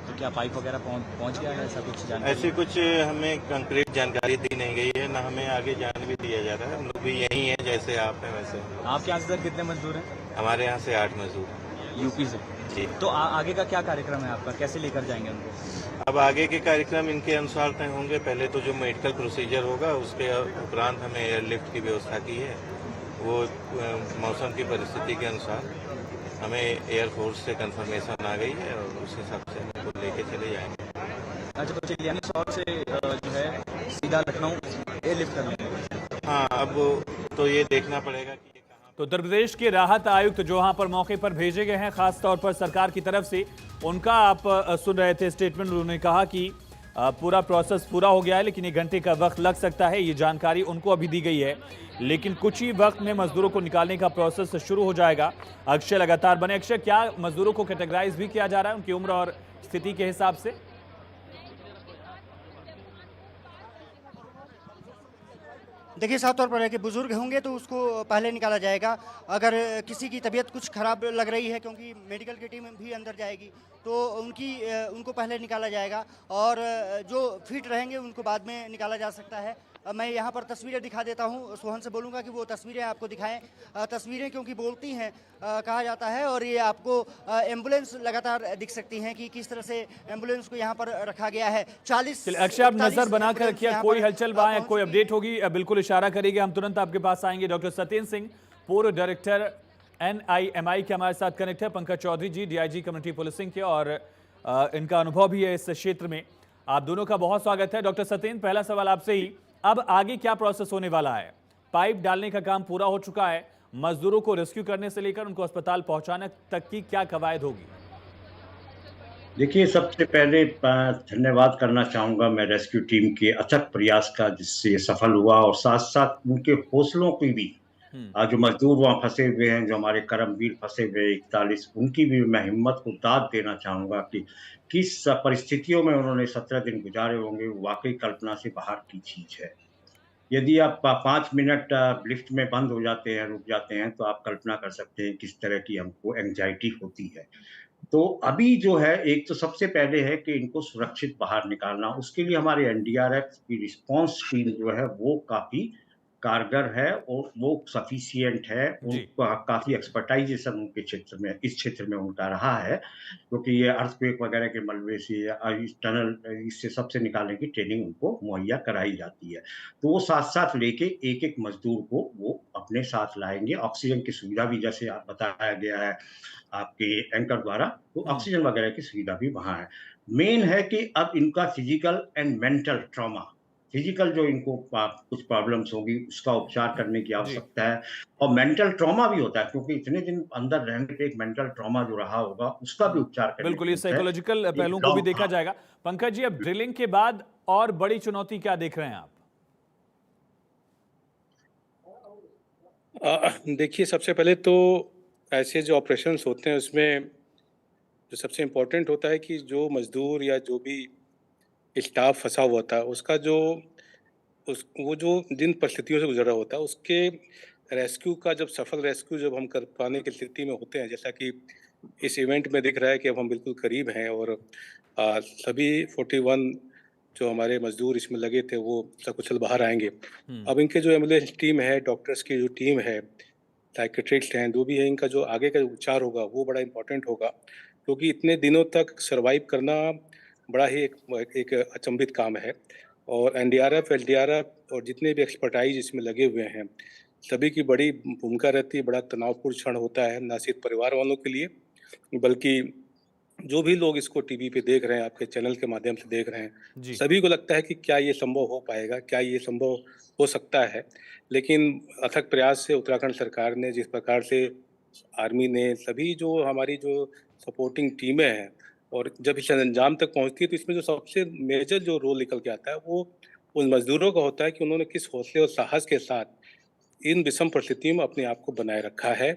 Speaker 7: तो क्या पाइप वगैरह पहुंच गया है? ऐसा कुछ जानकारी?
Speaker 12: ऐसी कुछ हमें कंक्रीट जानकारी दी नहीं गई है, ना हमें आगे जाने भी दिया जा रहा है। हम लोग भी यही हैं, जैसे आप हैं वैसे।
Speaker 7: आपके यहाँ से सर कितने मजदूर हैं?
Speaker 12: हमारे यहाँ से 8 मजदूर।
Speaker 7: यूपी से
Speaker 12: जी।
Speaker 7: तो आगे का क्या कार्यक्रम है आपका? कैसे लेकर जाएंगे उनको?
Speaker 12: अब आगे के कार्यक्रम इनके अनुसार तय होंगे। पहले तो जो मेडिकल प्रोसीजर होगा उसके उपरांत हमें एयरलिफ्ट की व्यवस्था की है। वो मौसम की परिस्थिति के अनुसार हमें एयरफोर्स से कंफर्मेशन आ गई है और उस हिसाब से हम उनको लेके चले जाएंगे।
Speaker 7: अच्छा, तो चिलियानी शहर से जो है सीधा लखनऊ एयरलिफ्ट करना?
Speaker 12: हाँ, अब तो ये देखना पड़ेगा कि ये कहाँ।
Speaker 1: तो उत्तर प्रदेश के राहत आयुक्त जो वहां पर मौके पर भेजे गए हैं खास तौर पर सरकार की तरफ से, उनका आप सुन रहे थे स्टेटमेंट। उन्होंने कहा कि पूरा प्रोसेस पूरा हो गया है लेकिन 1 घंटे का वक्त लग सकता है। ये जानकारी उनको अभी दी गई है, लेकिन कुछ ही वक्त में मजदूरों को निकालने का प्रोसेस शुरू हो जाएगा। अक्षय लगातार बने। अक्षय, क्या मजदूरों को कैटेगराइज भी किया जा रहा है उनकी उम्र और स्थिति के हिसाब से?
Speaker 2: देखिए, साफ तौर पर है कि बुजुर्ग होंगे तो उसको पहले निकाला जाएगा। अगर किसी की तबीयत कुछ खराब लग रही है, क्योंकि मेडिकल की टीम भी अंदर जाएगी, तो उनको पहले निकाला जाएगा और जो फिट रहेंगे उनको बाद में निकाला जा सकता है। मैं यहाँ पर तस्वीरें दिखा देता हूँ। सोहन से बोलूँगा कि वो तस्वीरें आपको दिखाएं। तस्वीरें क्योंकि बोलती हैं कहा जाता है और ये आपको एम्बुलेंस लगातार दिख सकती हैं कि किस तरह से एम्बुलेंस को यहाँ पर रखा गया है। 40
Speaker 1: अक्षय, आप नजर बनाकर रखिए, कोई हलचल वहाँ कोई अपडेट होगी बिल्कुल इशारा करेंगे, हम तुरंत आपके पास आएंगे। डॉक्टर सत्येंद्र सिंह, पूर्व डायरेक्टर NIMI के हमारे साथ कनेक्ट है। पंकज चौधरी जी, DIG कम्युनिटी पुलिसिंग के, और इनका अनुभव भी है इस क्षेत्र में। आप दोनों का बहुत स्वागत है। डॉक्टर सत्येंद्र, पहला सवाल आपसे ही, अब आगे क्या प्रोसेस होने वाला है? पाइप डालने का काम पूरा हो चुका है, मजदूरों को रेस्क्यू करने से लेकर उनको अस्पताल पहुंचाने तक की क्या कवायद होगी?
Speaker 13: देखिए, सबसे पहले धन्यवाद करना चाहूँगा मैं रेस्क्यू टीम के अथक प्रयास का, जिससे ये सफल हुआ, और साथ साथ उनके हौसलों की भी जो मजदूर वहाँ फंसे हुए हैं, जो हमारे करमवीर फंसे हुए 41, उनकी भी मैं हिम्मत को दाद देना चाहूँगा कि किस परिस्थितियों में उन्होंने 17 दिन गुजारे होंगे, वाक़ई कल्पना से बाहर की चीज़ है। यदि आप 5 मिनट लिफ्ट में बंद हो जाते हैं, रुक जाते हैं, तो आप कल्पना कर सकते हैं किस तरह की हमको एंग्ज़ायटी होती है। तो अभी जो है, एक तो सबसे पहले है कि इनको सुरक्षित बाहर निकालना, उसके लिए हमारे एनडीआरएफ की रिस्पॉन्स टीम जो है वो काफ़ी कारगर है और वो सफिशिएंट है। उनका काफ़ी एक्सपर्टाइज़ेशन उनके क्षेत्र में, इस क्षेत्र में उनका रहा है, क्योंकि ये अर्थक्वेक वगैरह के मलबे से या इस टनल इससे सबसे निकालने की ट्रेनिंग उनको मुहैया कराई जाती है। तो वो साथ-साथ लेके एक-एक मज़दूर को वो अपने साथ लाएँगे। ऑक्सीजन की सुविधा भी जैसे आप बताया गया है आपके एंकर द्वारा, तो ऑक्सीजन वगैरह की सुविधा भी वहाँ है। मेन है कि अब इनका physical and mental trauma, physical जो इनको कुछ प्रॉब्लम्स होंगी, उसका उपचार करने की आवश्यकता है और मेंटल ट्रॉमा भी होता है, क्योंकि इतने दिन अंदर रहने पे एक मेंटल ट्रॉमा जो रहा होगा, उसका भी उपचार करने
Speaker 1: बिल्कुल, ये
Speaker 13: की जरूरत है।
Speaker 1: साइकोलॉजिकल पहलुओं को भी देखा जाएगा। पंकज जी, अब ड्रिलिंग के बाद और बड़ी चुनौती क्या देख रहे हैं आप?
Speaker 14: देखिए, सबसे पहले तो ऐसे जो ऑपरेशंस होते हैं उसमें जो सबसे इम्पोर्टेंट होता है कि जो मज़दूर या जो भी स्टाफ फँसा हुआ था उसका जो वो जो जिन परिस्थितियों से गुज़र रहा होता है उसके रेस्क्यू का जब सफल रेस्क्यू जब हम कर पाने की स्थिति में होते हैं, जैसा कि इस इवेंट में दिख रहा है कि अब हम बिल्कुल करीब हैं और सभी 41 जो हमारे मज़दूर इसमें लगे थे वो सकुशल बाहर आएँगे। अब इनके जो एम्बुलेंस टीम है, डॉक्टर्स की जो टीम है, साइकियाट्रिस्ट हैं, जो भी है, इनका जो आगे का उपचार होगा वो बड़ा इम्पोर्टेंट होगा, क्योंकि इतने दिनों तक सर्वाइव करना बड़ा ही एक अचंभित काम है। और एनडीआरएफ, एसडीआरएफ और जितने भी एक्सपर्टाइज इसमें लगे हुए हैं, सभी की बड़ी भूमिका रहती है। बड़ा तनावपूर्ण क्षण होता है, ना सिर्फ परिवार वालों के लिए, बल्कि जो भी लोग इसको टीवी पे देख रहे हैं, आपके चैनल के माध्यम से देख रहे हैं, सभी को लगता है कि क्या ये संभव हो पाएगा, क्या ये संभव हो सकता है। लेकिन अथक प्रयास से उत्तराखंड सरकार ने, जिस प्रकार से आर्मी ने, सभी जो हमारी जो सपोर्टिंग टीमें हैं, और जब इस अंजाम तक पहुंचती है तो इसमें जो सबसे मेजर जो रोल निकल के आता है वो उन मजदूरों का होता है कि उन्होंने किस हौसले और साहस के साथ इन विषम परिस्थितियों में अपने आप को बनाए रखा है।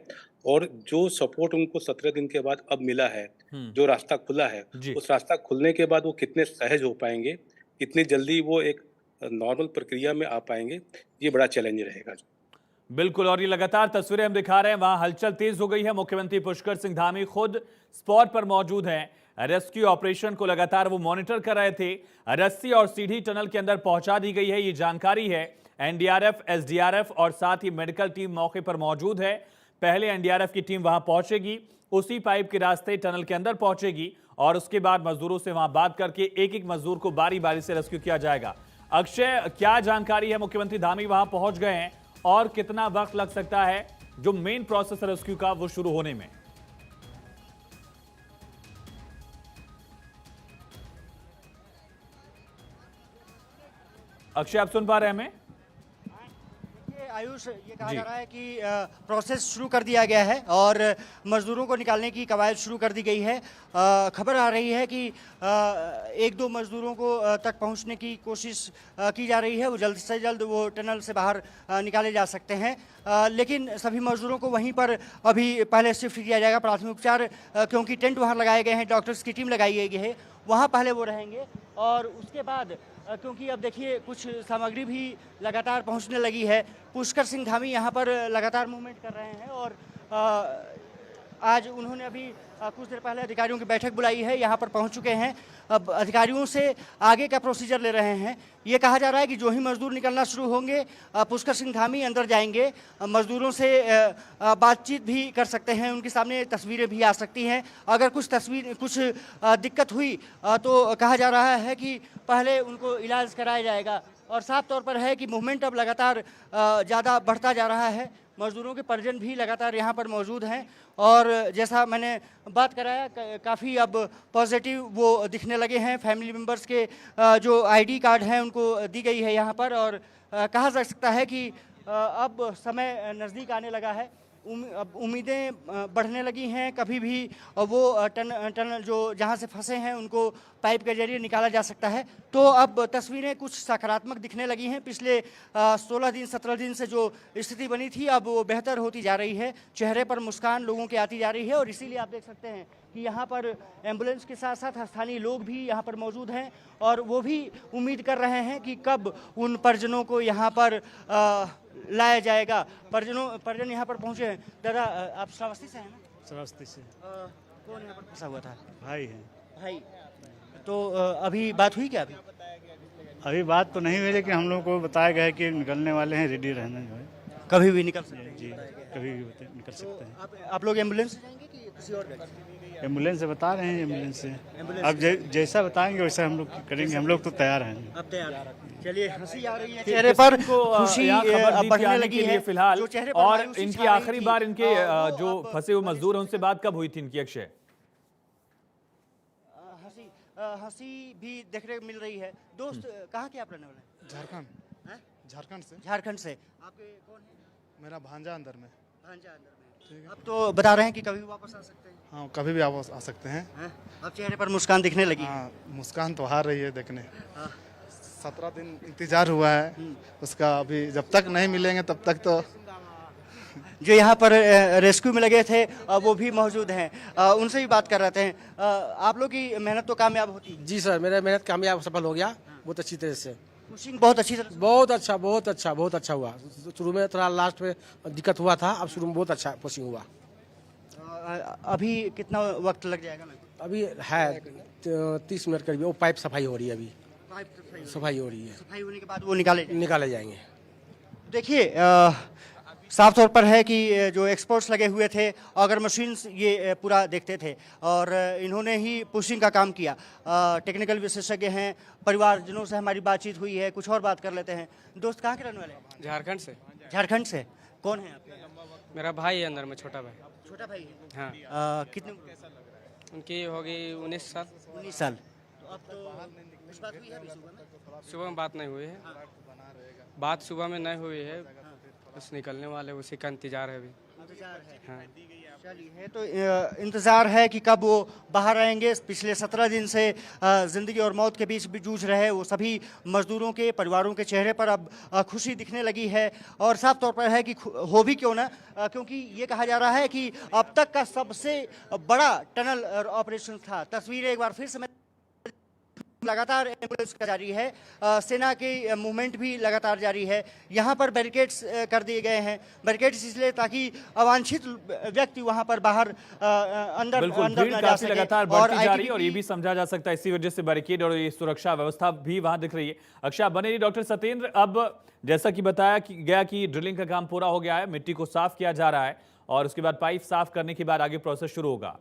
Speaker 14: और जो सपोर्ट उनको 17 दिन के बाद अब मिला है, जो रास्ता खुला है, उस रास्ता खुलने के बाद वो कितने सहज हो पाएंगे, कितनी जल्दी वो एक नॉर्मल प्रक्रिया में आ पाएंगे, ये बड़ा चैलेंज रहेगा।
Speaker 1: बिल्कुल, और ये लगातार तस्वीरें हम दिखा रहे हैं, वहां हलचल तेज हो गई है। मुख्यमंत्री पुष्कर सिंह धामी खुद स्पॉट पर मौजूद हैं। रेस्क्यू ऑपरेशन को लगातार वो मॉनिटर कर रहे थे। रस्सी और सीढ़ी टनल के अंदर पहुंचा दी गई है, ये जानकारी है। एनडीआरएफ, एसडीआरएफ और साथ ही मेडिकल टीम मौके पर मौजूद है। पहले एनडीआरएफ की टीम वहां पहुंचेगी, उसी पाइप के रास्ते टनल के अंदर पहुंचेगी और उसके बाद मजदूरों से वहां बात करके एक एक मजदूर को बारी बारी से रेस्क्यू किया जाएगा। अक्षय, क्या जानकारी है? मुख्यमंत्री धामी वहां पहुंच गए हैं और कितना वक्त लग सकता है जो मेन प्रोसेस रेस्क्यू का वो शुरू होने में? अक्षय, आप सुन पा रहे हैं हमें?
Speaker 2: आयुष, ये कहा जा रहा है कि प्रोसेस शुरू कर दिया गया है और मजदूरों को निकालने की कवायद शुरू कर दी गई है। खबर आ रही है कि एक दो मजदूरों को तक पहुंचने की कोशिश की जा रही है, वो जल्द से जल्द वो टनल से बाहर निकाले जा सकते हैं। लेकिन सभी मजदूरों को वहीं पर अभी पहले शिफ्ट किया जाएगा, प्राथमिक उपचार, क्योंकि टेंट वहाँ लगाए गए हैं, डॉक्टर्स की टीम लगाई गई है, वहाँ पहले वो रहेंगे। और उसके बाद क्योंकि अब देखिए कुछ सामग्री भी लगातार पहुंचने लगी है, पुष्कर सिंह धामी यहाँ पर लगातार मूवमेंट कर रहे हैं और आज उन्होंने अभी कुछ देर पहले अधिकारियों की बैठक बुलाई है, यहाँ पर पहुँच चुके हैं। अब अधिकारियों से आगे का प्रोसीजर ले रहे हैं। ये कहा जा रहा है कि जो ही मजदूर निकलना शुरू होंगे, पुष्कर सिंह धामी अंदर जाएंगे, मजदूरों से बातचीत भी कर सकते हैं, उनके सामने तस्वीरें भी आ सकती हैं। अगर कुछ दिक्कत हुई तो कहा जा रहा है कि पहले उनको इलाज कराया जाएगा। और साफ तौर पर है कि मूवमेंट अब लगातार ज़्यादा बढ़ता जा रहा है। मजदूरों के परिजन भी लगातार यहाँ पर मौजूद हैं और जैसा मैंने बात कराया, काफ़ी अब पॉजिटिव वो दिखने लगे हैं। फैमिली मेम्बर्स के जो आईडी कार्ड हैं उनको दी गई है यहाँ पर और कहा जा सकता है कि अब समय नज़दीक आने लगा है। अब उम्मीदें बढ़ने लगी हैं। कभी भी वो टनल जो जहां से फंसे हैं उनको पाइप के जरिए निकाला जा सकता है। तो अब तस्वीरें कुछ सकारात्मक दिखने लगी हैं। पिछले 16 दिन 17 दिन से जो स्थिति बनी थी अब वो बेहतर होती जा रही है। चेहरे पर मुस्कान लोगों की आती जा रही है और इसीलिए आप देख सकते हैं कि यहाँ पर एम्बुलेंस के साथ साथ स्थानीय लोग भी यहाँ पर मौजूद हैं और वो भी उम्मीद कर रहे हैं कि कब उन परिजनों को यहाँ पर लाया जाएगा। परिजन यहाँ पर पहुँचे हैं। दादा आप श्रावस्ती से हैं ना?
Speaker 15: श्रावस्ती से।
Speaker 2: कौन यहाँ पर फंसा हुआ था?
Speaker 15: भाई है।
Speaker 2: भाई, तो अभी बात हुई क्या?
Speaker 15: अभी बात तो नहीं हुई, लेकिन हम लोग को बताया गया है कि निकलने वाले हैं, रेडी रहना जो है।
Speaker 2: कभी भी निकल सकते हैं?
Speaker 15: जी, कभी भी निकल सकते हैं।
Speaker 2: आप लोग एम्बुलेंस से जाएंगे कि किसी और गाड़ी से?
Speaker 15: एम्बुलेंस से बता रहे हैं, एम्बुलेंस से। अब जैसा बताएंगे वैसा हम लोग करेंगे। हम लोग तो तैयार हैं।
Speaker 2: अब तैयार। चलिए, हंसी आ रही है चेहरे पर, खुशी बढ़ने लगी है
Speaker 1: फिलहाल। और इनकी आखिरी बार इनके जो फंसे हुए मजदूर हैं उनसे बात कब हुई थी इनकी? अक्षय,
Speaker 2: हंसी भी देखने को मिल रही है। दोस्त कहाँ के आप रहने वाले हैं?
Speaker 15: झारखंड से।
Speaker 2: झारखंड से। आपके कौन है?
Speaker 15: मेरा भांजा अंदर में।
Speaker 2: भांजा अंदर में। अब तो बता रहे हैं कि कभी भी वापस आ सकते हैं।
Speaker 15: हाँ, कभी भी वापस आ सकते हैं।
Speaker 2: अब चेहरे पर मुस्कान दिखने लगी।
Speaker 15: हाँ, मुस्कान तो आ रही है देखने। 17 दिन इंतजार हुआ है उसका, अभी जब तक नहीं मिलेंगे तब तक तो।
Speaker 2: जो यहाँ पर रेस्क्यू में लगे थे वो भी मौजूद हैं, उनसे भी बात कर रहे थे। आप लोग की मेहनत तो कामयाब होती है?
Speaker 5: जी सर, मेरा मेहनत कामयाब सफल हो गया बहुत अच्छी तरह से।
Speaker 2: पुशिंग बहुत अच्छी तरह?
Speaker 5: बहुत अच्छा हुआ। शुरू में थोड़ा लास्ट में दिक्कत हुआ था, अब शुरू में बहुत अच्छा पुशिंग हुआ।
Speaker 2: अभी कितना वक्त लग जाएगा?
Speaker 5: अभी है 30 मिनट करीब। वो पाइप सफाई हो रही है, अभी सफाई हो रही है।
Speaker 2: सफाई होने के बाद वो निकाले जाएंगे। देखिए, साफ तौर पर है कि जो एक्सपर्ट्स लगे हुए थे, अगर मशीन्स ये पूरा देखते थे और इन्होंने ही पुशिंग का काम किया। टेक्निकल विशेषज्ञ हैं, परिवारजनों से हमारी बातचीत हुई है। कुछ और बात कर लेते हैं। दोस्त कहाँ के रहने वाले हैं?
Speaker 6: झारखंड से।
Speaker 2: झारखंड से। कौन है आपके?
Speaker 6: मेरा भाई है अंदर में, छोटा भाई।
Speaker 2: छोटा भाई है?
Speaker 6: हाँ।
Speaker 2: कितने?
Speaker 6: उनकी होगी 19 साल।
Speaker 2: 19 साल। तो अब तो कुछ बात हुई है अभी सुबह में?
Speaker 6: सुबह में बात नहीं हुई है। बात सुबह में नहीं हुई है, बस निकलने वाले, उसी का इंतजार है अभी।
Speaker 2: इंतजार है?
Speaker 6: हाँ।
Speaker 2: चलिए, तो इंतजार है कि कब वो बाहर आएंगे। पिछले 17 दिन से जिंदगी और मौत के बीच भी जूझ रहे वो सभी मजदूरों के परिवारों के चेहरे पर अब खुशी दिखने लगी है। और साफ तौर पर है कि हो भी क्यों ना, क्योंकि ये कहा जा रहा है कि अब तक का सबसे बड़ा टनल ऑपरेशन था। तस्वीरें एक बार फिर से लगातार एम्बुलेंस का जारी है। सेना की मूवमेंट भी लगातार जारी है। यहाँ पर बैरिकेड्स कर दिए गए हैं। बैरिकेड्स इसलिए ताकि अवांछित व्यक्ति वहाँ पर बाहर अंदर न जा सके।
Speaker 1: लगातार बढ़ती जा रही है और ये भी समझा जा सकता है इसी वजह से बैरिकेड और ये सुरक्षा व्यवस्था भी वहाँ दिख रही है। अक्षय बने रही। डॉक्टर सत्येंद्र, अब जैसा कि बताया गया कि ड्रिलिंग का काम पूरा हो गया है, मिट्टी को साफ किया जा रहा है और उसके बाद पाइप साफ करने के बाद आगे प्रोसेस शुरू होगा।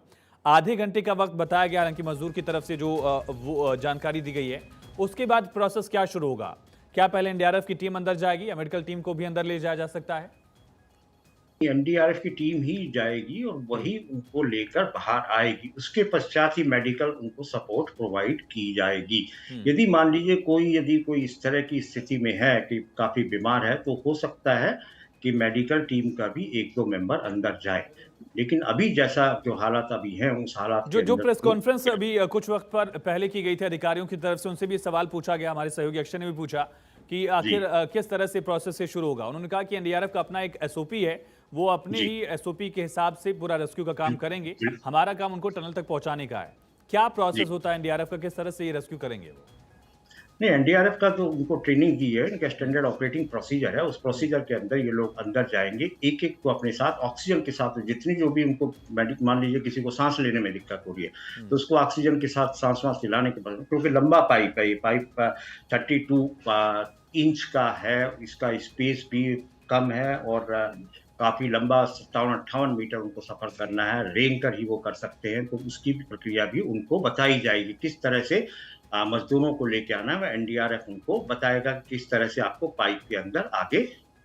Speaker 1: आधे घंटे का वक्त बताया गया, हालांकि मजदूर की तरफ से जो वो जानकारी दी गई है। उसके बाद प्रोसेस क्या शुरू होगा? क्या पहले एनडीआरएफ की टीम अंदर जाएगी या मेडिकल टीम को भी अंदर ले जाया जा सकता है?
Speaker 13: एनडीआरएफ की टीम ही जाएगी और वही उनको लेकर बाहर आएगी। उसके पश्चात ही मेडिकल उनको सपोर्ट प्रोवाइड की जाएगी। यदि मान लीजिए यदि कोई इस तरह की स्थिति में है कि काफी बीमार है, तो हो सकता है कि मेडिकल टीम का भी 1-2 मेंबर अंदर जाए। लेकिन अभी जैसा जो हालात अभी हैं, उस हालात
Speaker 1: जो प्रेस कॉन्फ्रेंस अभी कुछ वक्त पर पहले की गई थी अधिकारियों की तरफ से, उनसे भी सवाल पूछा गया। हमारे सहयोगी अक्षय ने भी पूछा कि आखिर किस तरह से प्रोसेस से शुरू होगा। उन्होंने कहा कि एनडीआरएफ का अपना एक एसओपी है, वो अपने ही एसओपी के हिसाब से पूरा रेस्क्यू का काम करेंगे। हमारा काम उनको टनल तक पहुंचाने का है। क्या प्रोसेस होता है एनडीआरएफ का, किस तरह से ये रेस्क्यू करेंगे?
Speaker 13: नहीं, एनडीआरएफ का तो उनको ट्रेनिंग दी है, इनका स्टैंडर्ड ऑपरेटिंग प्रोसीजर है। उस प्रोसीजर के अंदर ये लोग अंदर जाएंगे, एक को अपने साथ ऑक्सीजन के साथ, जितनी जो भी उनको मान लीजिए किसी को सांस लेने में दिक्कत हो रही है तो उसको ऑक्सीजन के साथ सांस दिलाने के बाद, क्योंकि लंबा पाइप है, ये पाइप 32 इंच का है, इसका स्पेस भी कम है और काफी लंबा 57-58 मीटर उनको सफर करना है। रेंग कर ही वो कर सकते हैं, तो उसकी प्रक्रिया भी उनको बताई जाएगी। किस तरह से मजदूरों को लेके आना है, एनडीआरएफ उनको बताएगा किस तरह से आपको पाइप के अंदर आगे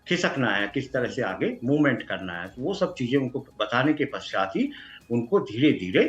Speaker 13: खिसकना है, किस तरह से आगे मूवमेंट करना है। तो वो सब चीजें उनको बताने के पश्चात ही उनको धीरे धीरे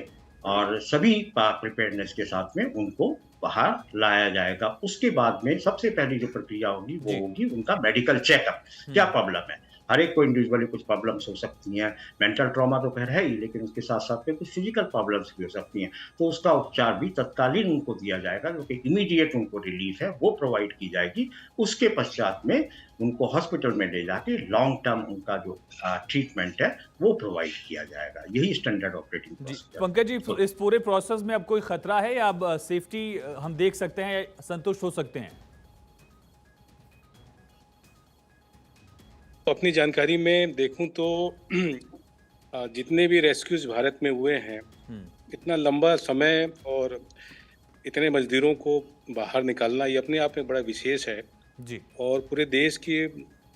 Speaker 13: और सभी प्रिपेयर्डनेस के साथ में उनको बाहर लाया जाएगा। उसके बाद में सबसे पहली जो प्रक्रिया होगी वो होगी उनका मेडिकल चेकअप। क्या प्रॉब्लम है, हर एक को इंडिविजुअली कुछ प्रॉब्लम्स हो सकती हैं। मेंटल ट्रॉमा तो खैर है ही, लेकिन उसके साथ-साथ में कुछ फिजिकल प्रॉब्लम्स भी हो सकती हैं। तो उसका उपचार भी तत्कालीन उनको दिया जाएगा, जो कि इमीडिएट उनको रिलीफ है वो प्रोवाइड की जाएगी। उसके पश्चात में उनको हॉस्पिटल में ले जाके लॉन्ग टर्म उनका जो ट्रीटमेंट है वो प्रोवाइड किया जाएगा। यही standard operating procedure.
Speaker 1: Pankaj ji, इस पूरे प्रोसेस में अब कोई खतरा है या अब सेफ्टी हम देख सकते हैं, संतुष्ट हो सकते हैं?
Speaker 14: तो अपनी जानकारी में देखूं तो जितने भी रेस्क्यूज भारत में हुए हैं, इतना लंबा समय और इतने मजदूरों को बाहर निकालना ये अपने आप में बड़ा विशेष है
Speaker 1: जी।
Speaker 14: और पूरे देश की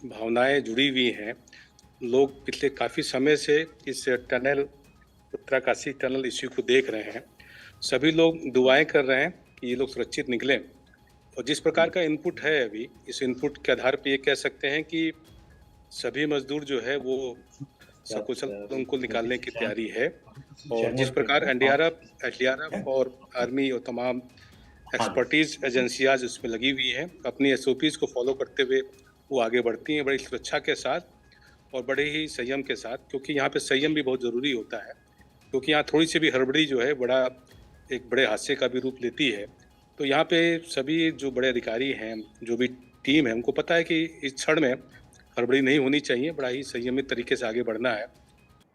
Speaker 14: भावनाएं जुड़ी हुई हैं। लोग पिछले काफ़ी समय से इस टनल, उत्तराकाशी टनल इश्यू को देख रहे हैं। सभी लोग दुआएं कर रहे हैं कि ये लोग सुरक्षित निकलें और जिस प्रकार का इनपुट है अभी, इस इनपुट के आधार पर ये कह सकते हैं कि सभी मजदूर जो है वो सकुशल उनको निकालने की तैयारी है। और जिस प्रकार एनडीआरएफ और आर्मी और तमाम एक्सपर्टीज एजेंसियां इसमें लगी हुई हैं, अपनी एसओपीज को फॉलो करते हुए वो आगे बढ़ती हैं बड़ी सुरक्षा के साथ और बड़े ही संयम के साथ, क्योंकि यहाँ पे संयम भी बहुत ज़रूरी होता है, क्योंकि यहाँ थोड़ी सी भी हड़बड़ी जो है एक बड़े हादसे का भी रूप लेती है। तो यहाँ पे सभी जो बड़े अधिकारी हैं, जो भी टीम है, उनको पता है कि इस क्षण में हड़बड़ी नहीं होनी चाहिए, बड़ा ही संयमित तरीके से आगे बढ़ना है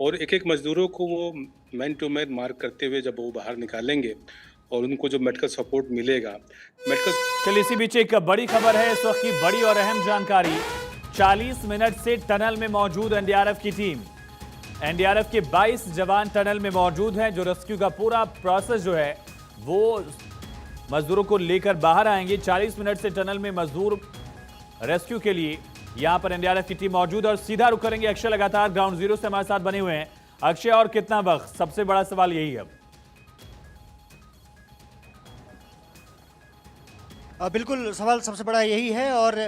Speaker 14: और एक एक मजदूरों को वो मैन टू मैन मार्क करते हुए जब वो बाहर निकालेंगे और उनको जो मेडिकल सपोर्ट मिलेगा,
Speaker 1: चलिए इसी बीच एक बड़ी खबर है इस वक्त की, बड़ी और अहम जानकारी। 40 मिनट से टनल में मौजूद एनडीआरएफ की टीम, एनडीआरएफ के 22 जवान टनल में मौजूद हैं। जो रेस्क्यू का पूरा प्रोसेस जो है वो मजदूरों को लेकर बाहर आएंगे। 40 मिनट से टनल में मजदूर रेस्क्यू के लिए यहां पर एनडीआरएफ की टीम मौजूद और सीधा रुक करेंगे। अक्षय लगातार ग्राउंड जीरो से हमारे साथ बने हुए हैं। अक्षय, और कितना वक्त? सबसे बड़ा सवाल यही है।
Speaker 2: बिल्कुल, सवाल सबसे बड़ा यही है और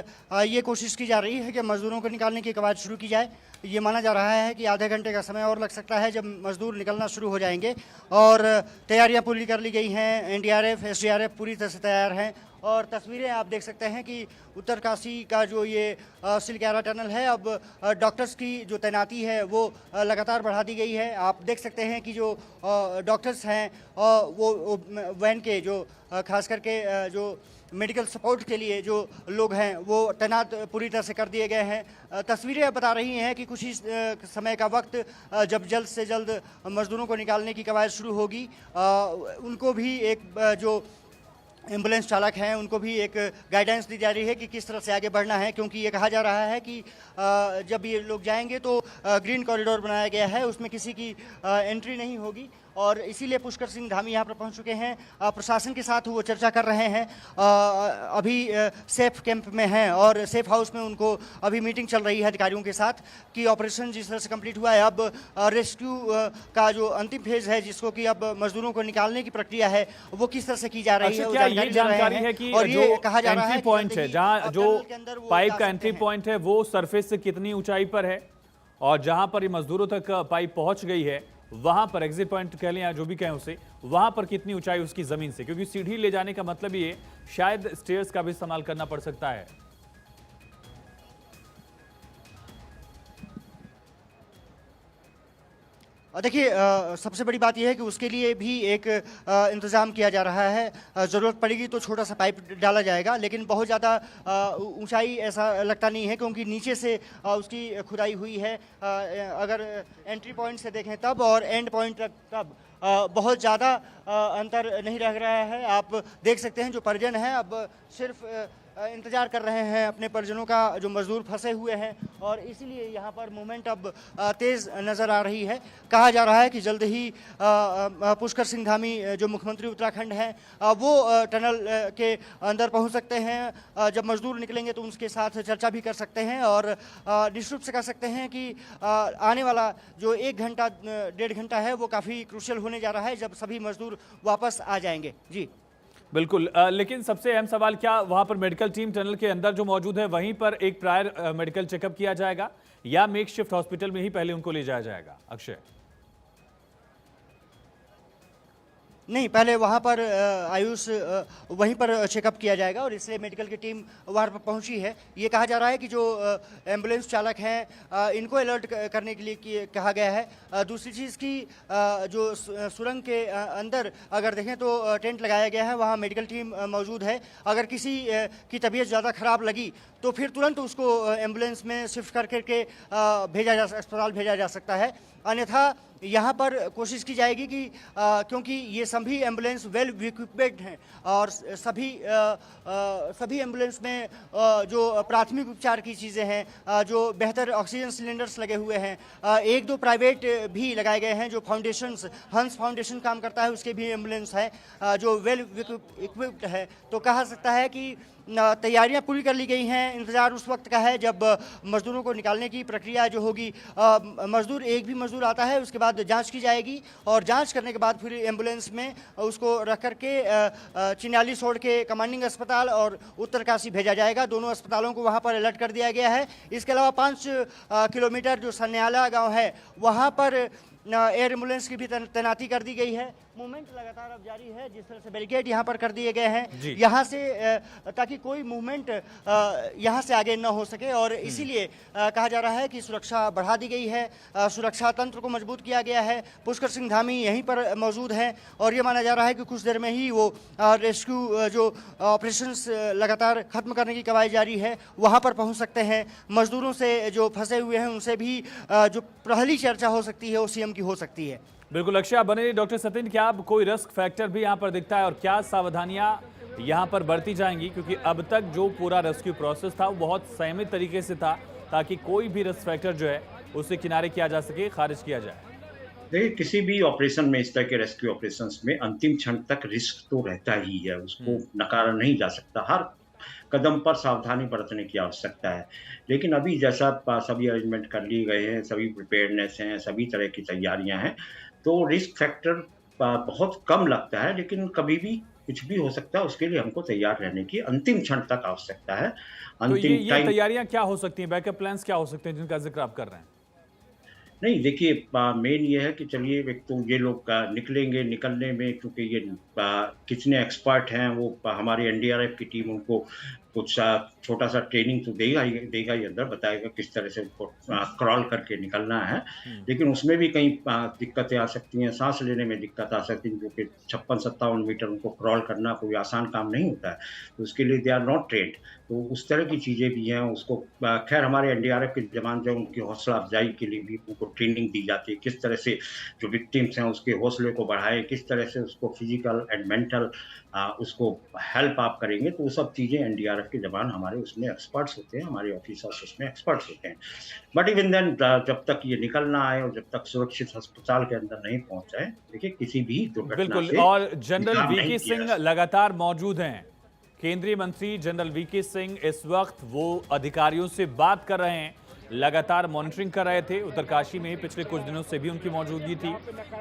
Speaker 2: ये कोशिश की जा रही है कि मजदूरों को निकालने की कवायद शुरू की जाए। ये माना जा रहा है कि आधे घंटे का समय और लग सकता है जब मजदूर निकलना शुरू हो जाएंगे और तैयारियां पूरी कर ली गई हैं। एनडीआरएफ, एसडीआरएफ पूरी तरह से तैयार हैं और तस्वीरें आप देख सकते हैं कि उत्तरकाशी का जो ये सिलक्यारा टनल है, अब डॉक्टर्स की जो तैनाती है वो लगातार बढ़ा दी गई है। आप देख सकते हैं कि जो डॉक्टर्स हैं वो वैन के जो खास करके जो मेडिकल सपोर्ट के लिए जो लोग हैं वो तैनात पूरी तरह से कर दिए गए हैं। तस्वीरें बता रही हैं कि कुछ ही समय का वक्त जब जल्द से जल्द मजदूरों को निकालने की कवायद शुरू होगी, उनको भी एक जो एम्बुलेंस चालक हैं उनको भी एक गाइडेंस दी जा रही है कि किस तरह से आगे बढ़ना है, क्योंकि ये कहा जा रहा है कि जब ये लोग जाएंगे तो ग्रीन कॉरिडोर बनाया गया है, उसमें किसी की एंट्री नहीं होगी और इसीलिए पुष्कर सिंह धामी यहाँ पर पहुँच चुके हैं। प्रशासन के साथ वो चर्चा कर रहे हैं। अभी सेफ कैंप में हैं और सेफ हाउस में उनको अभी मीटिंग चल रही है अधिकारियों के साथ कि ऑपरेशन जिस तरह से कंप्लीट हुआ है, अब रेस्क्यू का जो अंतिम फेज है जिसको कि अब मजदूरों को निकालने की प्रक्रिया है वो किस तरह से की जा रही है।
Speaker 1: क्या ये जानकारी है कि
Speaker 2: और ये कहा जा रहा है
Speaker 1: एंट्री पॉइंट है, जहाँ जो पाइप का एंट्री पॉइंट है वो सरफेस से कितनी ऊंचाई पर है और जहां पर ये मजदूरों तक पाइप पहुंच गई है वहां पर एग्जिट पॉइंट कह लें या जो भी कहें उसे, वहां पर कितनी ऊंचाई उसकी जमीन से? क्योंकि सीढ़ी ले जाने का मतलब ये शायद स्टेयर्स का भी इस्तेमाल करना पड़ सकता है।
Speaker 2: देखिए, सबसे बड़ी बात यह है कि उसके लिए भी एक इंतज़ाम किया जा रहा है। ज़रूरत पड़ेगी तो छोटा सा पाइप डाला जाएगा, लेकिन बहुत ज़्यादा ऊंचाई ऐसा लगता नहीं है क्योंकि नीचे से उसकी खुदाई हुई है। अगर एंट्री पॉइंट से देखें तब और एंड पॉइंट तक तब बहुत ज़्यादा अंतर नहीं रह रहा है। आप देख सकते हैं जो परिजन हैं अब सिर्फ इंतज़ार कर रहे हैं अपने परिजनों का, जो मजदूर फंसे हुए हैं और इसीलिए यहाँ पर मूवमेंट अब तेज़ नज़र आ रही है। कहा जा रहा है कि जल्द ही पुष्कर सिंह धामी जो मुख्यमंत्री उत्तराखंड हैं वो टनल के अंदर पहुँच सकते हैं। जब मजदूर निकलेंगे तो उनके साथ चर्चा भी कर सकते हैं और निश्चित रूप से कह सकते हैं कि आने वाला जो 1 घंटा 1.5 घंटा है वो काफ़ी क्रूशियल होने जा रहा है जब सभी मजदूर वापस आ जाएंगे। जी
Speaker 1: बिल्कुल, लेकिन सबसे अहम सवाल, क्या वहां पर मेडिकल टीम टनल के अंदर जो मौजूद है वहीं पर एक प्रायर मेडिकल चेकअप किया जाएगा या मेकशिफ्ट हॉस्पिटल में ही पहले उनको ले जाया जाएगा? अक्षय,
Speaker 2: नहीं, पहले वहाँ पर आयुष वहीं पर चेकअप किया जाएगा और इसलिए मेडिकल की टीम वहाँ पर पहुँची है। ये कहा जा रहा है कि जो एम्बुलेंस चालक हैं इनको अलर्ट करने के लिए कहा गया है। दूसरी चीज़ की जो सुरंग के अंदर अगर देखें तो टेंट लगाया गया है, वहाँ मेडिकल टीम मौजूद है। अगर किसी की तबीयत ज़्यादा ख़राब लगी तो फिर तुरंत उसको एम्बुलेंस में शिफ्ट करके अस्पताल भेजा जा सकता है। अन्यथा यहाँ पर कोशिश की जाएगी कि क्योंकि ये सभी एम्बुलेंस वेल इक्विप्ड हैं और सभी एम्बुलेंस में जो प्राथमिक उपचार की चीज़ें हैं, जो बेहतर ऑक्सीजन सिलेंडर्स लगे हुए हैं, 1-2 प्राइवेट भी लगाए गए हैं। जो फाउंडेशंस, हंस फाउंडेशन काम करता है, उसके भी एम्बुलेंस है जो वेल इक्विप्ड है। तो कहा सकता है कि तैयारियां पूरी कर ली गई हैं। इंतज़ार उस वक्त का है जब मज़दूरों को निकालने की प्रक्रिया जो होगी, एक भी मज़दूर आता है उसके बाद जांच की जाएगी और जांच करने के बाद फिर एम्बुलेंस में उसको रख करके चिन्याली छोड़ के कमांडिंग अस्पताल और उत्तरकाशी भेजा जाएगा। दोनों अस्पतालों को वहाँ पर अलर्ट कर दिया गया है। इसके अलावा 5 किलोमीटर जो सन्याला गाँव है वहाँ पर एयर एम्बुलेंस की भी तैनाती कर दी गई है। मूवमेंट लगातार अब जारी है। जिस तरह से बैरिकेड यहाँ पर कर दिए गए हैं यहाँ से, ताकि कोई मूवमेंट यहाँ से आगे न हो सके और इसीलिए कहा जा रहा है कि सुरक्षा बढ़ा दी गई है, सुरक्षा तंत्र को मजबूत किया गया है। पुष्कर सिंह धामी यहीं पर मौजूद हैं और ये माना जा रहा है कि कुछ देर में ही वो रेस्क्यू जो ऑपरेशंस लगातार खत्म करने की कवायद जारी है वहाँ पर पहुँच सकते हैं। मजदूरों से जो फंसे हुए हैं उनसे भी जो पहली चर्चा हो सकती है वो सीएम की हो सकती है।
Speaker 1: बिल्कुल अक्षय, आप बने रहिए। डॉक्टर सत्येंद्र, क्या अब कोई रिस्क फैक्टर भी यहाँ पर दिखता है और क्या सावधानियां यहाँ पर बरती जाएंगी? क्योंकि अब तक जो पूरा रेस्क्यू प्रोसेस था वो बहुत संयमित तरीके से था ताकि कोई भी रिस्क फैक्टर जो है उसे किनारे किया जा सके, खारिज किया जाए।
Speaker 13: देखिए, किसी भी ऑपरेशन में, इस तरह के रेस्क्यू ऑपरेशंस में अंतिम क्षण तक रिस्क तो रहता ही है, उसको नकारा नहीं जा सकता। हर कदम पर सावधानी बरतने की आवश्यकता है। लेकिन अभी जैसा सभी अरेंजमेंट कर लिए गए हैं, सभी प्रिपेयर्डनेस हैं, सभी तरह की तैयारियां हैं, तो रिस्क फैक्टर बहुत कम लगता है। लेकिन कभी भी कुछ भी हो सकता है, उसके लिए हमको तैयार रहने की अंतिम क्षण तक आवश्यकता है।
Speaker 1: तो ये तैयारियां क्या हो सकती हैं, बैकअप प्लान्स क्या हो सकते हैं जिनका जिक्र आप कर रहे हैं?
Speaker 13: नहीं, देखिए, मेन ये है कि चलिए एक तो ये लोग निकलने में, क्योंकि ये कितने एक्सपर्ट हैं, वो हमारी एनडीआरएफ की टीम उनको कुछ छोटा सा ट्रेनिंग तो देगा ही, अंदर बताएगा किस तरह से उनको क्रॉल करके निकलना है। लेकिन उसमें भी कई दिक्कतें आ सकती हैं, सांस लेने में दिक्कत आ सकती है, क्योंकि 56-57 मीटर उनको क्रॉल करना कोई आसान काम नहीं होता है, तो उसके लिए दे आर नॉट ट्रेंड। तो उस तरह की चीज़ें भी हैं। उसको खैर हमारे एनडीआरएफ के जवान जो उनकी हौसला अफजाई के लिए भी उनको ट्रेनिंग दी जाती है, किस तरह से जो विक्टिम्स हैं उसके हौसले को बढ़ाए, किस तरह से उसको फिजिकल एंड मेंटल उसको हेल्प आप करेंगे। तो वो सब चीज़ें एनडीआरएफ के जवान हमारे उसमें एक्सपर्ट्स होते हैं, हमारे ऑफिसर्स उसमें एक्सपर्ट्स होते हैं। बट इवन देन जब तक ये निकल ना आए और जब तक सुरक्षित अस्पताल के अंदर नहीं पहुंच जाए, देखिए किसी भी दुर्घटना से।
Speaker 1: और जनरल वीके सिंह लगातार मौजूद हैं। केंद्रीय मंत्री जनरल वीके सिंह इस वक्त वो अधिकारियों से बात कर रहे हैं, लगातार मॉनिटरिंग कर रहे थे। उत्तरकाशी में पिछले कुछ दिनों से भी उनकी मौजूदगी थी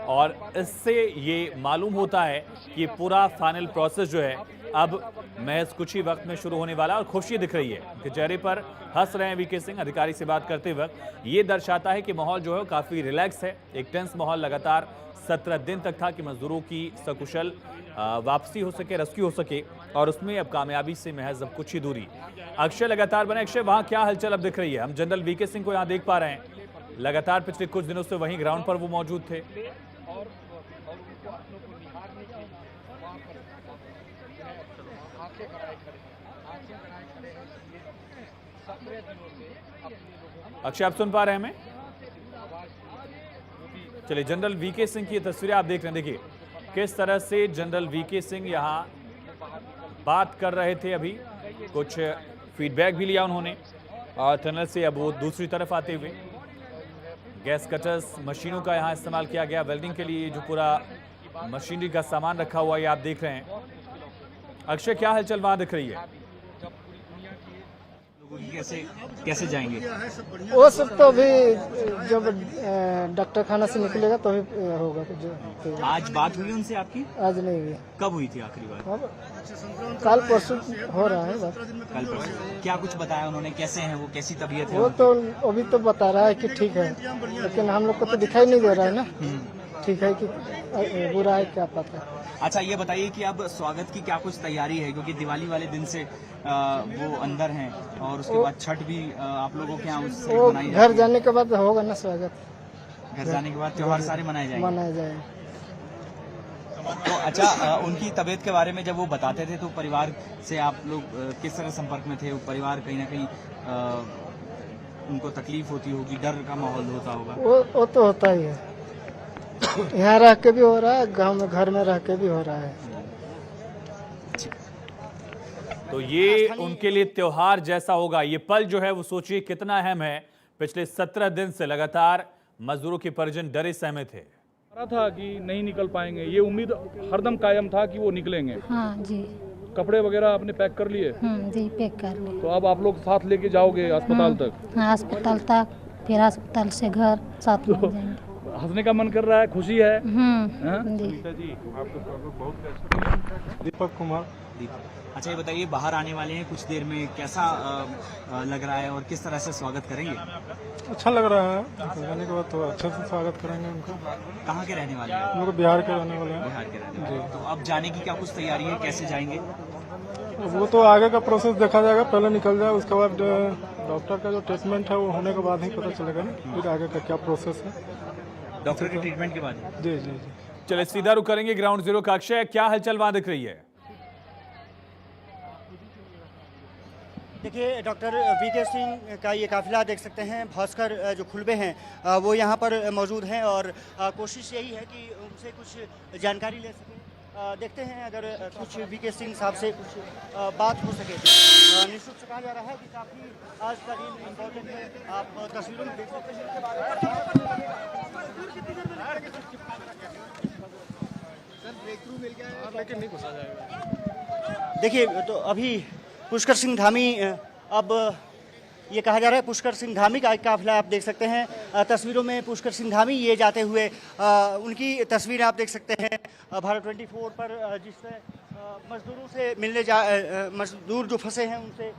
Speaker 1: और इससे ये मालूम होता है कि पूरा फाइनल प्रोसेस जो है अब महज कुछ ही वक्त में शुरू होने वाला और खुशी दिख रही है कि चेहरे पर हंस रहे हैं वीके सिंह अधिकारी से बात करते वक्त। ये दर्शाता है कि माहौल जो है काफ़ी रिलैक्स है। एक टेंस माहौल लगातार 17 दिन तक था कि मजदूरों की सकुशल वापसी हो सके, रेस्क्यू हो सके, और उसमें अब कामयाबी से महज अब कुछ ही दूरी। अक्षय लगातार बने। अक्षय, वहाँ क्या हलचल अब दिख रही है? हम जनरल वीके सिंह को यहाँ देख पा रहे हैं, लगातार पिछले कुछ दिनों से वहीं ग्राउंड पर वो मौजूद थे। अक्षय, आप सुन पा रहे हैं हमें? चलिए, जनरल वीके सिंह की तस्वीरें आप देख रहे हैं। देखिए किस तरह से जनरल वीके सिंह यहाँ बात कर रहे थे। अभी कुछ फीडबैक भी लिया उन्होंने और टनल से अब वो दूसरी तरफ आते हुए गैस कटर्स मशीनों का यहाँ इस्तेमाल किया गया वेल्डिंग के लिए। जो पूरा मशीनरी का सामान रखा हुआ है आप देख रहे हैं। अक्षय, क्या हलचल वहाँ दिख रही है?
Speaker 7: कैसे जाएंगे?
Speaker 5: वो सब तो अभी जब डॉक्टर खाना से निकलेगा तो भी होगा।
Speaker 7: आज बात हुई उनसे आपकी?
Speaker 5: आज नहीं हुई।
Speaker 7: कब हुई थी आखिरी बार?
Speaker 5: कल परसों हो रहा है बात।
Speaker 7: कल परसों। क्या कुछ बताया उन्होंने? कैसे हैं वो, कैसी तबीयत है?
Speaker 5: वो तो अभी तो बता रहा है कि ठीक है, लेकिन हम लोग को तो दिखाई नहीं दे रहा है ना। ठीक है कि बुरा है क्या पता।
Speaker 7: अच्छा ये बताइए कि अब स्वागत की क्या कुछ तैयारी है, क्योंकि दिवाली वाले दिन से वो अंदर हैं और उसके बाद छठ भी आप लोगों के यहाँ उससे
Speaker 5: वो
Speaker 7: मनाई
Speaker 5: घर
Speaker 7: जाती है।
Speaker 5: जाने के बाद होगा ना स्वागत।
Speaker 7: घर जाने के बाद त्योहार सारे मनाए जाएंगे।
Speaker 5: मनाए जाएंगे।
Speaker 7: तो अच्छा उनकी तबीयत के बारे में जब वो बताते थे तो परिवार से आप लोग किस तरह संपर्क में थे? वो परिवार कहीं ना कहीं उनको तकलीफ होती होगी, डर का माहौल होता होगा।
Speaker 5: वो तो होता ही है, यहाँ रह के भी हो रहा है, गांव में घर में रह के भी हो रहा है।
Speaker 1: तो ये उनके लिए त्योहार जैसा होगा। ये पल जो है वो सोचिए कितना अहम है। पिछले 17 दिन से लगातार मजदूरों के परिजन डरे सहमे थे।
Speaker 16: था कि नहीं निकल पाएंगे, ये उम्मीद हरदम कायम था कि वो निकलेंगे।
Speaker 10: हाँ जी।
Speaker 16: कपड़े वगैरह आपने पैक कर लिए?
Speaker 10: जी पैक कर लिए।
Speaker 16: तो अब आप लोग साथ लेके जाओगे अस्पताल तक?
Speaker 10: हाँ अस्पताल तक, फिर अस्पताल से घर साथ में जाएंगे।
Speaker 16: हंसने का मन कर रहा है, खुशी है।
Speaker 15: दीपक कुमार।
Speaker 7: अच्छा ये बताइए बाहर आने वाले हैं कुछ देर में, कैसा लग रहा है और किस तरह से स्वागत करेंगे?
Speaker 15: अच्छा लग रहा है, जाने के बाद तो अच्छे से स्वागत करेंगे उनका।
Speaker 7: कहाँ के रहने वाले हैं?
Speaker 15: हम लोग बिहार के रहने वाले हैं।
Speaker 7: बिहार के रहने वाले हैं। तो अब जाने की क्या कुछ तैयारी है, कैसे जाएंगे?
Speaker 15: वो तो आगे का प्रोसेस देखा जाएगा, पहले निकल जाए, उसके बाद डॉक्टर का जो ट्रीटमेंट है वो होने के बाद ही पता चलेगा ना फिर आगे का क्या प्रोसेस है।
Speaker 7: डॉक्टर के ट्रीटमेंट के बाद?
Speaker 15: जी जी जी।
Speaker 1: चलिए सीधा रुक करेंगे ग्राउंड जीरो का। अक्षय, क्या हलचल वहां दिख रही है?
Speaker 2: देखिए डॉक्टर वीके सिंह का ये काफिला देख सकते हैं, भास्कर जो खुलबे हैं वो यहाँ पर मौजूद हैं और कोशिश यही है कि उनसे कुछ जानकारी ले सकें। देखते हैं अगर कुछ वीके सिंह साहब से कुछ बात हो सके। निश्चित से कहा जा रहा है कि काफ़ी आज का दिन इम्पोर्टेंट है। आप तस्वीरों में देख सकते हैं
Speaker 15: लेकिन नहीं घुसा जाएगा।
Speaker 2: देखिए तो अभी पुष्कर सिंह धामी, अब ये कहा जा रहा है पुष्कर सिंह धामी का काफिला आप देख सकते हैं तस्वीरों में। पुष्कर सिंह धामी ये जाते हुए उनकी तस्वीरें आप देख सकते हैं भारत 24 पर, जिससे मजदूरों से मिलने मजदूर जो फंसे हैं उनसे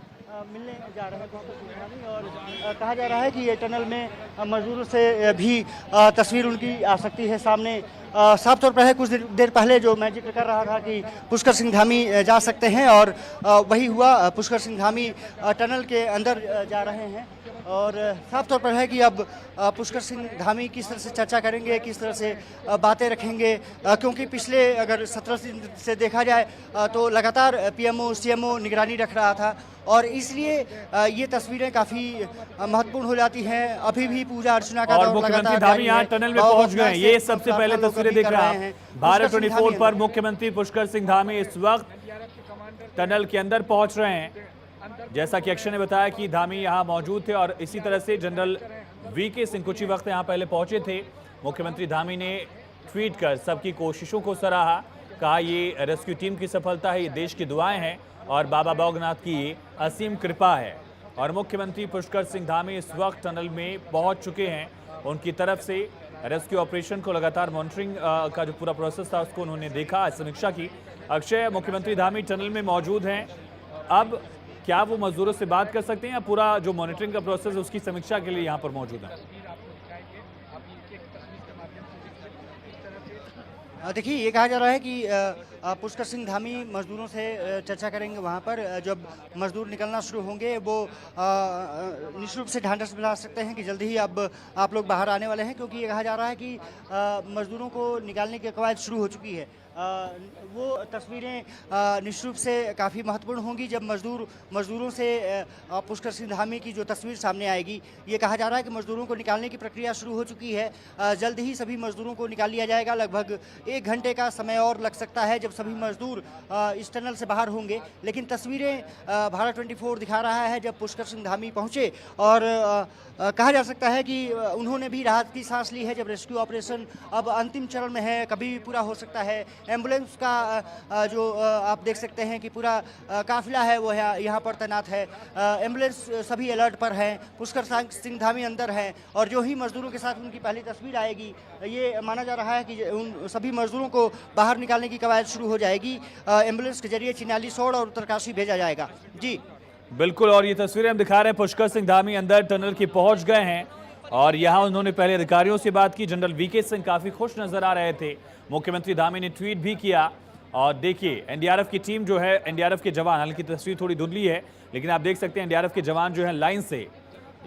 Speaker 2: मिलने जा रहे हैं पुष्कर सिंह धामी। और कहा जा रहा है कि ये टनल में मजदूरों से भी तस्वीर उनकी आ सकती है सामने। साफ तौर पर है, कुछ देर पहले जो मैं जिक्र कर रहा था कि पुष्कर सिंह धामी जा सकते हैं और वही हुआ। पुष्कर सिंह धामी टनल के अंदर जा रहे हैं और साफ तौर पर है कि अब पुष्कर सिंह धामी किस तरह से चर्चा करेंगे, किस तरह से बातें रखेंगे, क्योंकि पिछले अगर 17 दिन से देखा जाए तो लगातार पीएमओ सीएमओ निगरानी रख रहा था और इसलिए ये तस्वीरें काफ़ी महत्वपूर्ण हो जाती हैं। अभी भी पूजा अर्चना का
Speaker 1: और मुख्यमंत्री धामी यहाँ टनल में पहुंच गए। ये सबसे पहले तस्वीरें देख रहे हैं भारत 24 पर। मुख्यमंत्री पुष्कर सिंह धामी इस वक्त टनल के अंदर पहुंच रहे हैं। जैसा कि अक्षय ने बताया कि धामी यहाँ मौजूद थे और इसी तरह से जनरल वीके सिंह कुछ ही वक्त यहाँ पहले पहुंचे थे। मुख्यमंत्री धामी ने ट्वीट कर सबकी कोशिशों को सराहा, कहा ये रेस्क्यू टीम की सफलता है, ये देश की दुआएं हैं और बाबा बागनाथ की असीम कृपा है। और मुख्यमंत्री पुष्कर सिंह धामी इस वक्त टनल में पहुंच चुके हैं। उनकी तरफ से रेस्क्यू ऑपरेशन को लगातार मॉनिटरिंग का जो पूरा प्रोसेस था उसको उन्होंने देखा, समीक्षा की। अक्षय, मुख्यमंत्री धामी टनल में मौजूद हैं, अब क्या वो मजदूरों से बात कर सकते हैं या पूरा जो मॉनिटरिंग का प्रोसेस है उसकी समीक्षा के लिए यहाँ पर मौजूद है?
Speaker 2: देखिए ये कहा जा रहा है कि पुष्कर सिंह धामी मजदूरों से चर्चा करेंगे। वहाँ पर जब मजदूर निकलना शुरू होंगे वो निश्चित रूप से ढांढस बना सकते हैं कि जल्दी ही अब आप लोग बाहर आने वाले हैं, क्योंकि ये कहा जा रहा है कि मजदूरों को निकालने की कवायद शुरू हो चुकी है। वो तस्वीरें निश्चित रूप से काफ़ी महत्वपूर्ण होंगी जब मजदूरों से पुष्कर सिंह धामी की जो तस्वीर सामने आएगी। ये कहा जा रहा है कि मजदूरों को निकालने की प्रक्रिया शुरू हो चुकी है। जल्द ही सभी मजदूरों को निकाल लिया जाएगा। लगभग 1 घंटे का समय और लग सकता है जब सभी मजदूर इस टनल से बाहर होंगे। लेकिन तस्वीरें भारत 24 दिखा रहा है जब पुष्कर सिंह धामी पहुँचे और कहा जा सकता है कि उन्होंने भी राहत की सांस ली है। जब रेस्क्यू ऑपरेशन अब अंतिम चरण में है, कभी भी पूरा हो सकता है। एम्बुलेंस का जो आप देख सकते हैं कि पूरा काफिला है वो यहाँ पर तैनात है। एम्बुलेंस सभी अलर्ट पर हैं। पुष्कर सिंह धामी अंदर हैं और जो ही मजदूरों के साथ उनकी पहली तस्वीर आएगी ये माना जा रहा है कि उन सभी मजदूरों को बाहर निकालने की कवायद शुरू हो जाएगी। एम्बुलेंस के जरिए चिन्याली सोड़ और उत्तरकाशी भेजा जाएगा। जी
Speaker 1: बिल्कुल, और ये तस्वीरें हम दिखा रहे हैं, पुष्कर सिंह धामी अंदर टनल की पहुंच गए हैं और यहां उन्होंने पहले अधिकारियों से बात की। जनरल वीके सिंह काफी खुश नजर आ रहे थे। मुख्यमंत्री धामी ने ट्वीट भी किया। और देखिए एनडीआरएफ की टीम जो है, एनडीआरएफ के जवान, हालांकि तस्वीर थोड़ी धुंधली है लेकिन आप देख सकते हैं एनडीआरएफ के जवान जो है लाइन से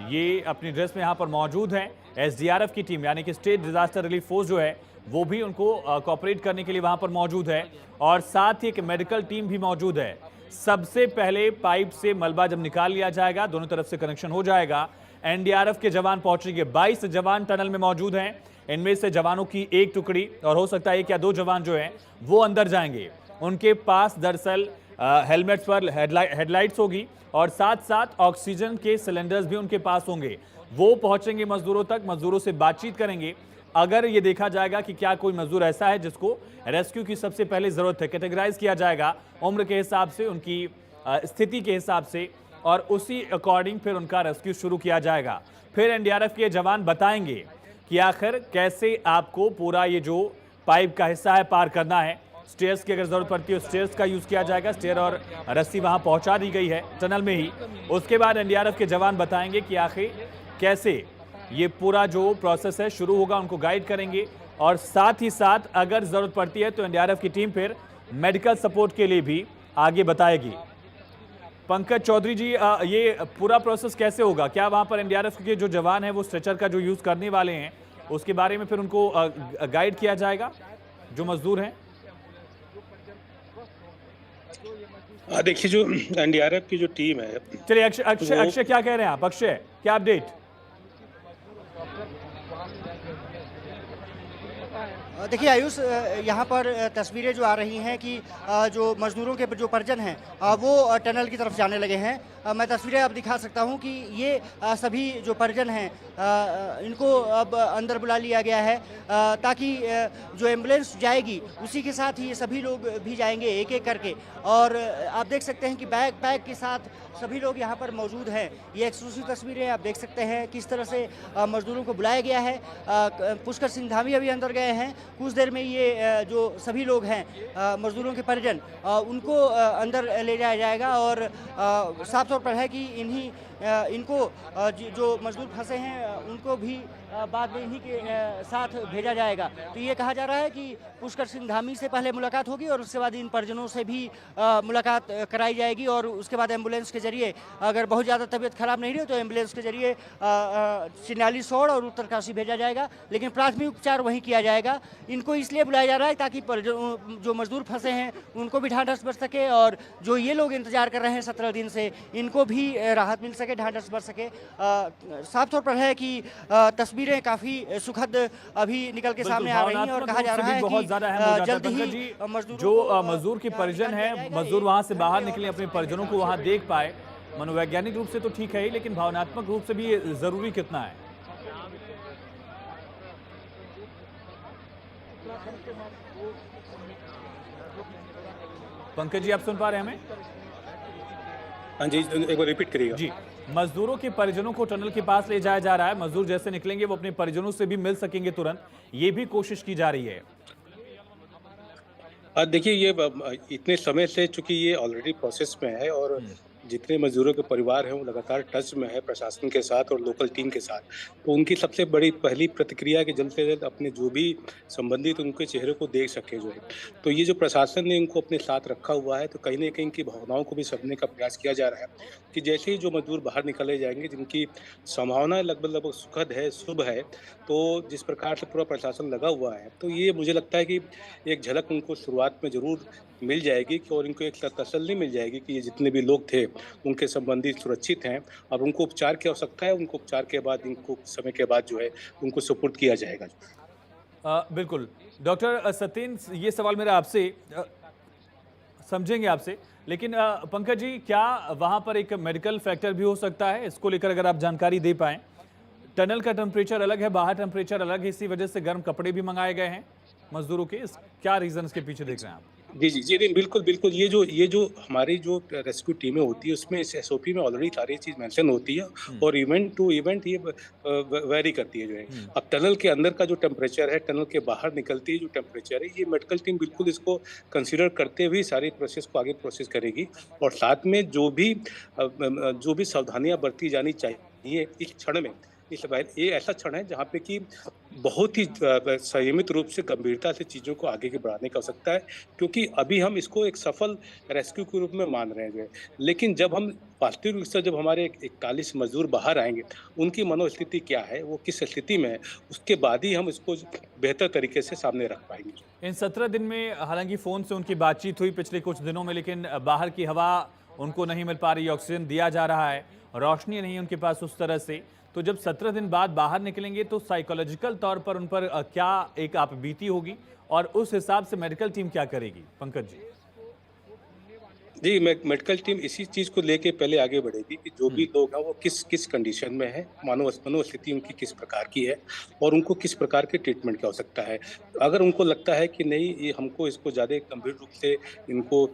Speaker 1: ये अपनी ड्रेस में यहाँ पर मौजूद हैं। एसडीआरएफ की टीम यानी कि स्टेट डिजास्टर रिलीफ फोर्स जो है वो भी उनको कोऑपरेट करने के लिए वहां पर मौजूद है। और साथ ही एक मेडिकल टीम भी मौजूद है। सबसे पहले पाइप से मलबा जब निकाल लिया जाएगा, दोनों तरफ से कनेक्शन हो जाएगा, एनडीआरएफ के जवान पहुंचेंगे। 22 जवान टनल में मौजूद हैं। इनमें से जवानों की एक टुकड़ी और हो सकता है 1 या 2 जवान जो हैं वो अंदर जाएंगे। उनके पास दरअसल हेलमेट्स पर हेडलाइट्स होगी और साथ साथ ऑक्सीजन के सिलेंडर्स भी उनके पास होंगे। वो पहुंचेंगे मजदूरों तक, मजदूरों से बातचीत करेंगे। अगर ये देखा जाएगा कि क्या कोई मजदूर ऐसा है जिसको रेस्क्यू की सबसे पहले जरूरत है, कैटेगराइज किया जाएगा उम्र के हिसाब से, उनकी स्थिति के हिसाब से, और उसी अकॉर्डिंग फिर उनका रेस्क्यू शुरू किया जाएगा। फिर एनडीआरएफ के जवान बताएंगे कि आखिर कैसे आपको पूरा ये जो पाइप का हिस्सा है पार करना है। स्टेयर्स की अगर जरूरत पड़ती है स्टेयर्स का यूज किया जाएगा। स्टेयर और रस्सी वहां पहुंचा दी गई है टनल में ही। उसके बाद एनडीआरएफ के जवान बताएंगे कि आखिर कैसे ये पूरा जो प्रोसेस है शुरू होगा, उनको गाइड करेंगे। और साथ ही साथ अगर जरूरत पड़ती है तो एनडीआरएफ की टीम फिर मेडिकल सपोर्ट के लिए भी आगे बताएगी। पंकज चौधरी जी, ये पूरा प्रोसेस कैसे होगा? क्या वहां पर एनडीआरएफ के जो जवान हैं वो स्ट्रेचर का जो यूज करने वाले हैं उसके बारे में फिर उनको गाइड किया जाएगा, जो मजदूर हैं?
Speaker 14: देखिए जो एनडीआरएफ की जो टीम है,
Speaker 1: चलिए अक्षय क्या कह रहे हैं आप? अक्षय, क्या अपडेट?
Speaker 2: देखिए आयुष, यहाँ पर तस्वीरें जो आ रही हैं कि जो मजदूरों के जो परिजन हैं वो टनल की तरफ जाने लगे हैं। मैं तस्वीरें अब दिखा सकता हूँ कि ये सभी जो परिजन हैं इनको अब अंदर बुला लिया गया है ताकि जो एम्बुलेंस जाएगी उसी के साथ ही ये सभी लोग भी जाएंगे एक एक करके। और आप देख सकते हैं कि बैग पैक के साथ सभी लोग यहाँ पर मौजूद हैं। ये एक्सक्लूसिव तस्वीरें आप देख सकते हैं किस तरह से मजदूरों को बुलाया गया है। पुष्कर सिंह धामी अभी अंदर गए हैं। कुछ देर में ये जो सभी लोग हैं मजदूरों के परिजन उनको अंदर ले जाया जाएगा। और साफ तौर पर है कि इनको जो मजदूर फंसे हैं उनको भी बाद में इन्हीं के साथ भेजा जाएगा। तो ये कहा जा रहा है कि पुष्कर सिंह धामी से पहले मुलाकात होगी और उसके बाद इन परिजनों से भी मुलाकात कराई जाएगी। और उसके बाद एम्बुलेंस के जरिए, अगर बहुत ज़्यादा तबीयत खराब नहीं रही तो एम्बुलेंस के जरिए चिन्याली सौड़ और उत्तरकाशी भेजा जाएगा। लेकिन प्राथमिक उपचार वहीं किया जाएगा। इनको इसलिए बुलाया जा रहा है ताकि जो मजदूर फंसे हैं उनको भी ढांढस बढ़ सके और जो ये लोग इंतजार कर रहे हैं 17 दिन से इनको भी राहत मिल सके, ढांढस बढ़ सके। साफ तौर पर है कि तस्वीरें काफी सुखद अभी निकल के सामने आ रही हैं और कहा जा रहा है
Speaker 1: बहुत ज्यादा अहम हो जाता है।
Speaker 2: जल्द ही
Speaker 1: जो मजदूर के परिजन हैं, मजदूर वहां से बाहर निकले, अपने परिजनों को वहां देख पाए। मनोवैज्ञानिक रूप से तो ठीक है ही, लेकिन भावनात्मक रूप से भी जरूरी कितना है? पंकज जी, आप सुन पा रहे हैं हमें?
Speaker 14: हाँ जी, एक बार रिपीट करिएगा
Speaker 1: जी। मजदूरों के परिजनों को टनल के पास ले जाया जा रहा है। मजदूर जैसे निकलेंगे वो अपने परिजनों से भी मिल सकेंगे तुरंत, ये भी कोशिश की जा रही है।
Speaker 14: देखिए ये इतने समय से चूंकि ये ऑलरेडी प्रोसेस में है और जितने मजदूरों के परिवार हैं वो लगातार टच में है प्रशासन के साथ और लोकल टीम के साथ। तो उनकी सबसे बड़ी पहली प्रतिक्रिया है कि जल्द से जल्द अपने जो भी संबंधित उनके चेहरे को देख सके जो है। तो ये जो प्रशासन ने इनको अपने साथ रखा हुआ है तो कहीं ना कहीं इनकी भावनाओं को भी समझने का प्रयास किया जा रहा है कि जैसे ही जो मजदूर बाहर निकले जाएंगे जिनकी संभावना लगभग सुखद है, शुभ है, तो जिस प्रकार से पूरा प्रशासन लगा हुआ है तो ये मुझे लगता है कि एक झलक उनको शुरुआत में जरूर मिल जाएगी और इनको एक तसल्ली मिल जाएगी कि ये जितने भी लोग थे उनके संबंधी सुरक्षित हैं। अब उनको उपचार की आवश्यकता है, उनको उपचार के बाद इनको समय के बाद जो है उनको सुपुर्द किया जाएगा।
Speaker 1: बिल्कुल डॉक्टर सत्येन, ये सवाल मेरा आपसे समझेंगे आपसे, लेकिन पंकज जी क्या वहाँ पर एक मेडिकल फैक्टर भी हो सकता है? इसको लेकर अगर आप जानकारी दे पाएँ। टनल का टेम्परेचर अलग है, बाहर टेम्परेचर अलग है, इसी वजह से गर्म कपड़े भी मंगाए गए हैं मजदूरों के। क्या रीजन इसके पीछे देख रहे हैं आप?
Speaker 14: जी बिल्कुल ये जो हमारी जो रेस्क्यू टीमें होती है उसमें इस एसओपी में ऑलरेडी सारी चीज मेंशन होती है और इवेंट टू इवेंट ये वेरी करती है जो है। अब टनल के अंदर का जो टेम्परेचर है, टनल के बाहर निकलती है जो टेम्परेचर है, ये मेडिकल टीम बिल्कुल इसको कंसीडर करते हुए सारी प्रोसेस को आगे प्रोसेस करेगी और साथ में जो भी सावधानियां बरती जानी चाहिए इस क्षण में ये ऐसा क्षण है जहाँ पे कि बहुत ही संयमित रूप से गंभीरता से चीज़ों को आगे के बढ़ाने की आवश्यकता है, क्योंकि अभी हम इसको एक सफल रेस्क्यू के रूप में मान रहे हैं। लेकिन जब हम वास्तविक रूप से जब हमारे 41 मजदूर बाहर आएंगे, उनकी मनोस्थिति क्या है, वो किस स्थिति में है, उसके बाद ही हम इसको बेहतर तरीके से सामने रख पाएंगे।
Speaker 1: इन 17 दिन में हालांकि फ़ोन से उनकी बातचीत हुई पिछले कुछ दिनों में, लेकिन बाहर की हवा उनको नहीं मिल पा रही, ऑक्सीजन दिया जा रहा है, रोशनी नहीं उनके पास उस तरह से। तो जब 17 दिन बाद बाहर निकलेंगे तो साइकोलॉजिकल तौर पर उन पर क्या एक आप बीती होगी और उस हिसाब से मेडिकल टीम क्या करेगी? पंकज
Speaker 14: जी, मेडिकल टीम इसी चीज़ को लेके पहले आगे बढ़ेगी कि जो भी लोग हैं वो किस कंडीशन में है, मनोस्थिति उनकी किस प्रकार की है और उनको किस प्रकार के ट्रीटमेंट की आवश्यकता है। अगर उनको लगता है कि नहीं, ये हमको इसको ज़्यादा गंभीर रूप से इनको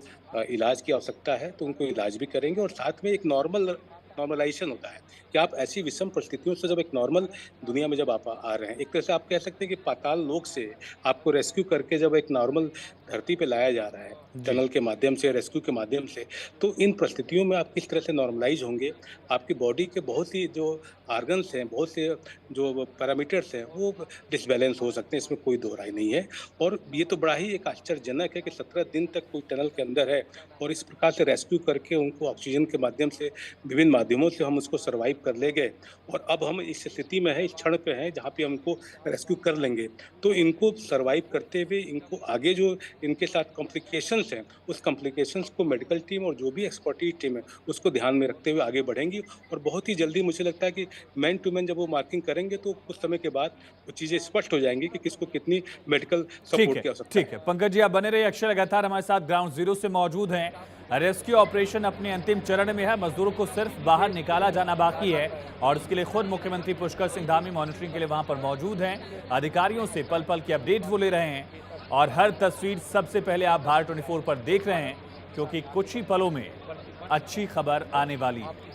Speaker 14: इलाज की आवश्यकता है, तो उनको इलाज भी करेंगे। और साथ में एक नॉर्मलाइजेशन होता है कि आप ऐसी विषम परिस्थितियों से जब एक नॉर्मल दुनिया में जब आप आ रहे हैं, एक तरह से आप कह सकते हैं कि पाताल लोक से आपको रेस्क्यू करके जब एक नॉर्मल धरती पे लाया जा रहा है टनल के माध्यम से, रेस्क्यू के माध्यम से, तो इन परिस्थितियों में आप किस तरह से नॉर्मलाइज होंगे, आपकी बॉडी के बहुत ही जो आर्गन्स हैं, बहुत से जो पैरामीटर्स हैं, वो डिसबैलेंस हो सकते हैं, इसमें कोई दो राय नहीं है। और ये तो बड़ा ही एक आश्चर्यजनक है कि 17 दिन तक कोई टनल के अंदर है और इस प्रकार से रेस्क्यू करके उनको ऑक्सीजन के माध्यम से, विभिन्न माध्यमों से हम उसको सर्वाइव कर ले गए और अब हम इस स्थिति में है, इस क्षण पे हैं जहाँ पे हमको रेस्क्यू कर लेंगे। तो इनको सर्वाइव करते हुए इनको आगे जो इनके साथ कॉम्प्लिकेशंस हैं, उस कॉम्प्लिकेशंस को मेडिकल टीम और जो भी एक्सपर्टीज टीम है उसको ध्यान में रखते हुए आगे बढ़ेंगी और बहुत ही जल्दी मुझे लगता है कि मैन टू मैन जब वो मार्किंग करेंगे तो कुछ समय के बाद वो चीज़ें स्पष्ट हो जाएंगी कि किसको कितनी मेडिकल सपोर्ट की आवश्यकता है।
Speaker 1: ठीक है पंकज जी, आप बने रहिए। अक्षय लगातार हमारे साथ ग्राउंड जीरो से मौजूद हैं। रेस्क्यू ऑपरेशन अपने अंतिम चरण में है, मजदूरों को सिर्फ बाहर निकाला जाना बाकी है और इसके लिए खुद मुख्यमंत्री पुष्कर सिंह धामी मॉनिटरिंग के लिए वहां पर मौजूद हैं। अधिकारियों से पल पल की अपडेट वो ले रहे हैं और हर तस्वीर सबसे पहले आप भारत 24 पर देख रहे हैं, क्योंकि कुछ ही पलों में अच्छी खबर आने वाली है।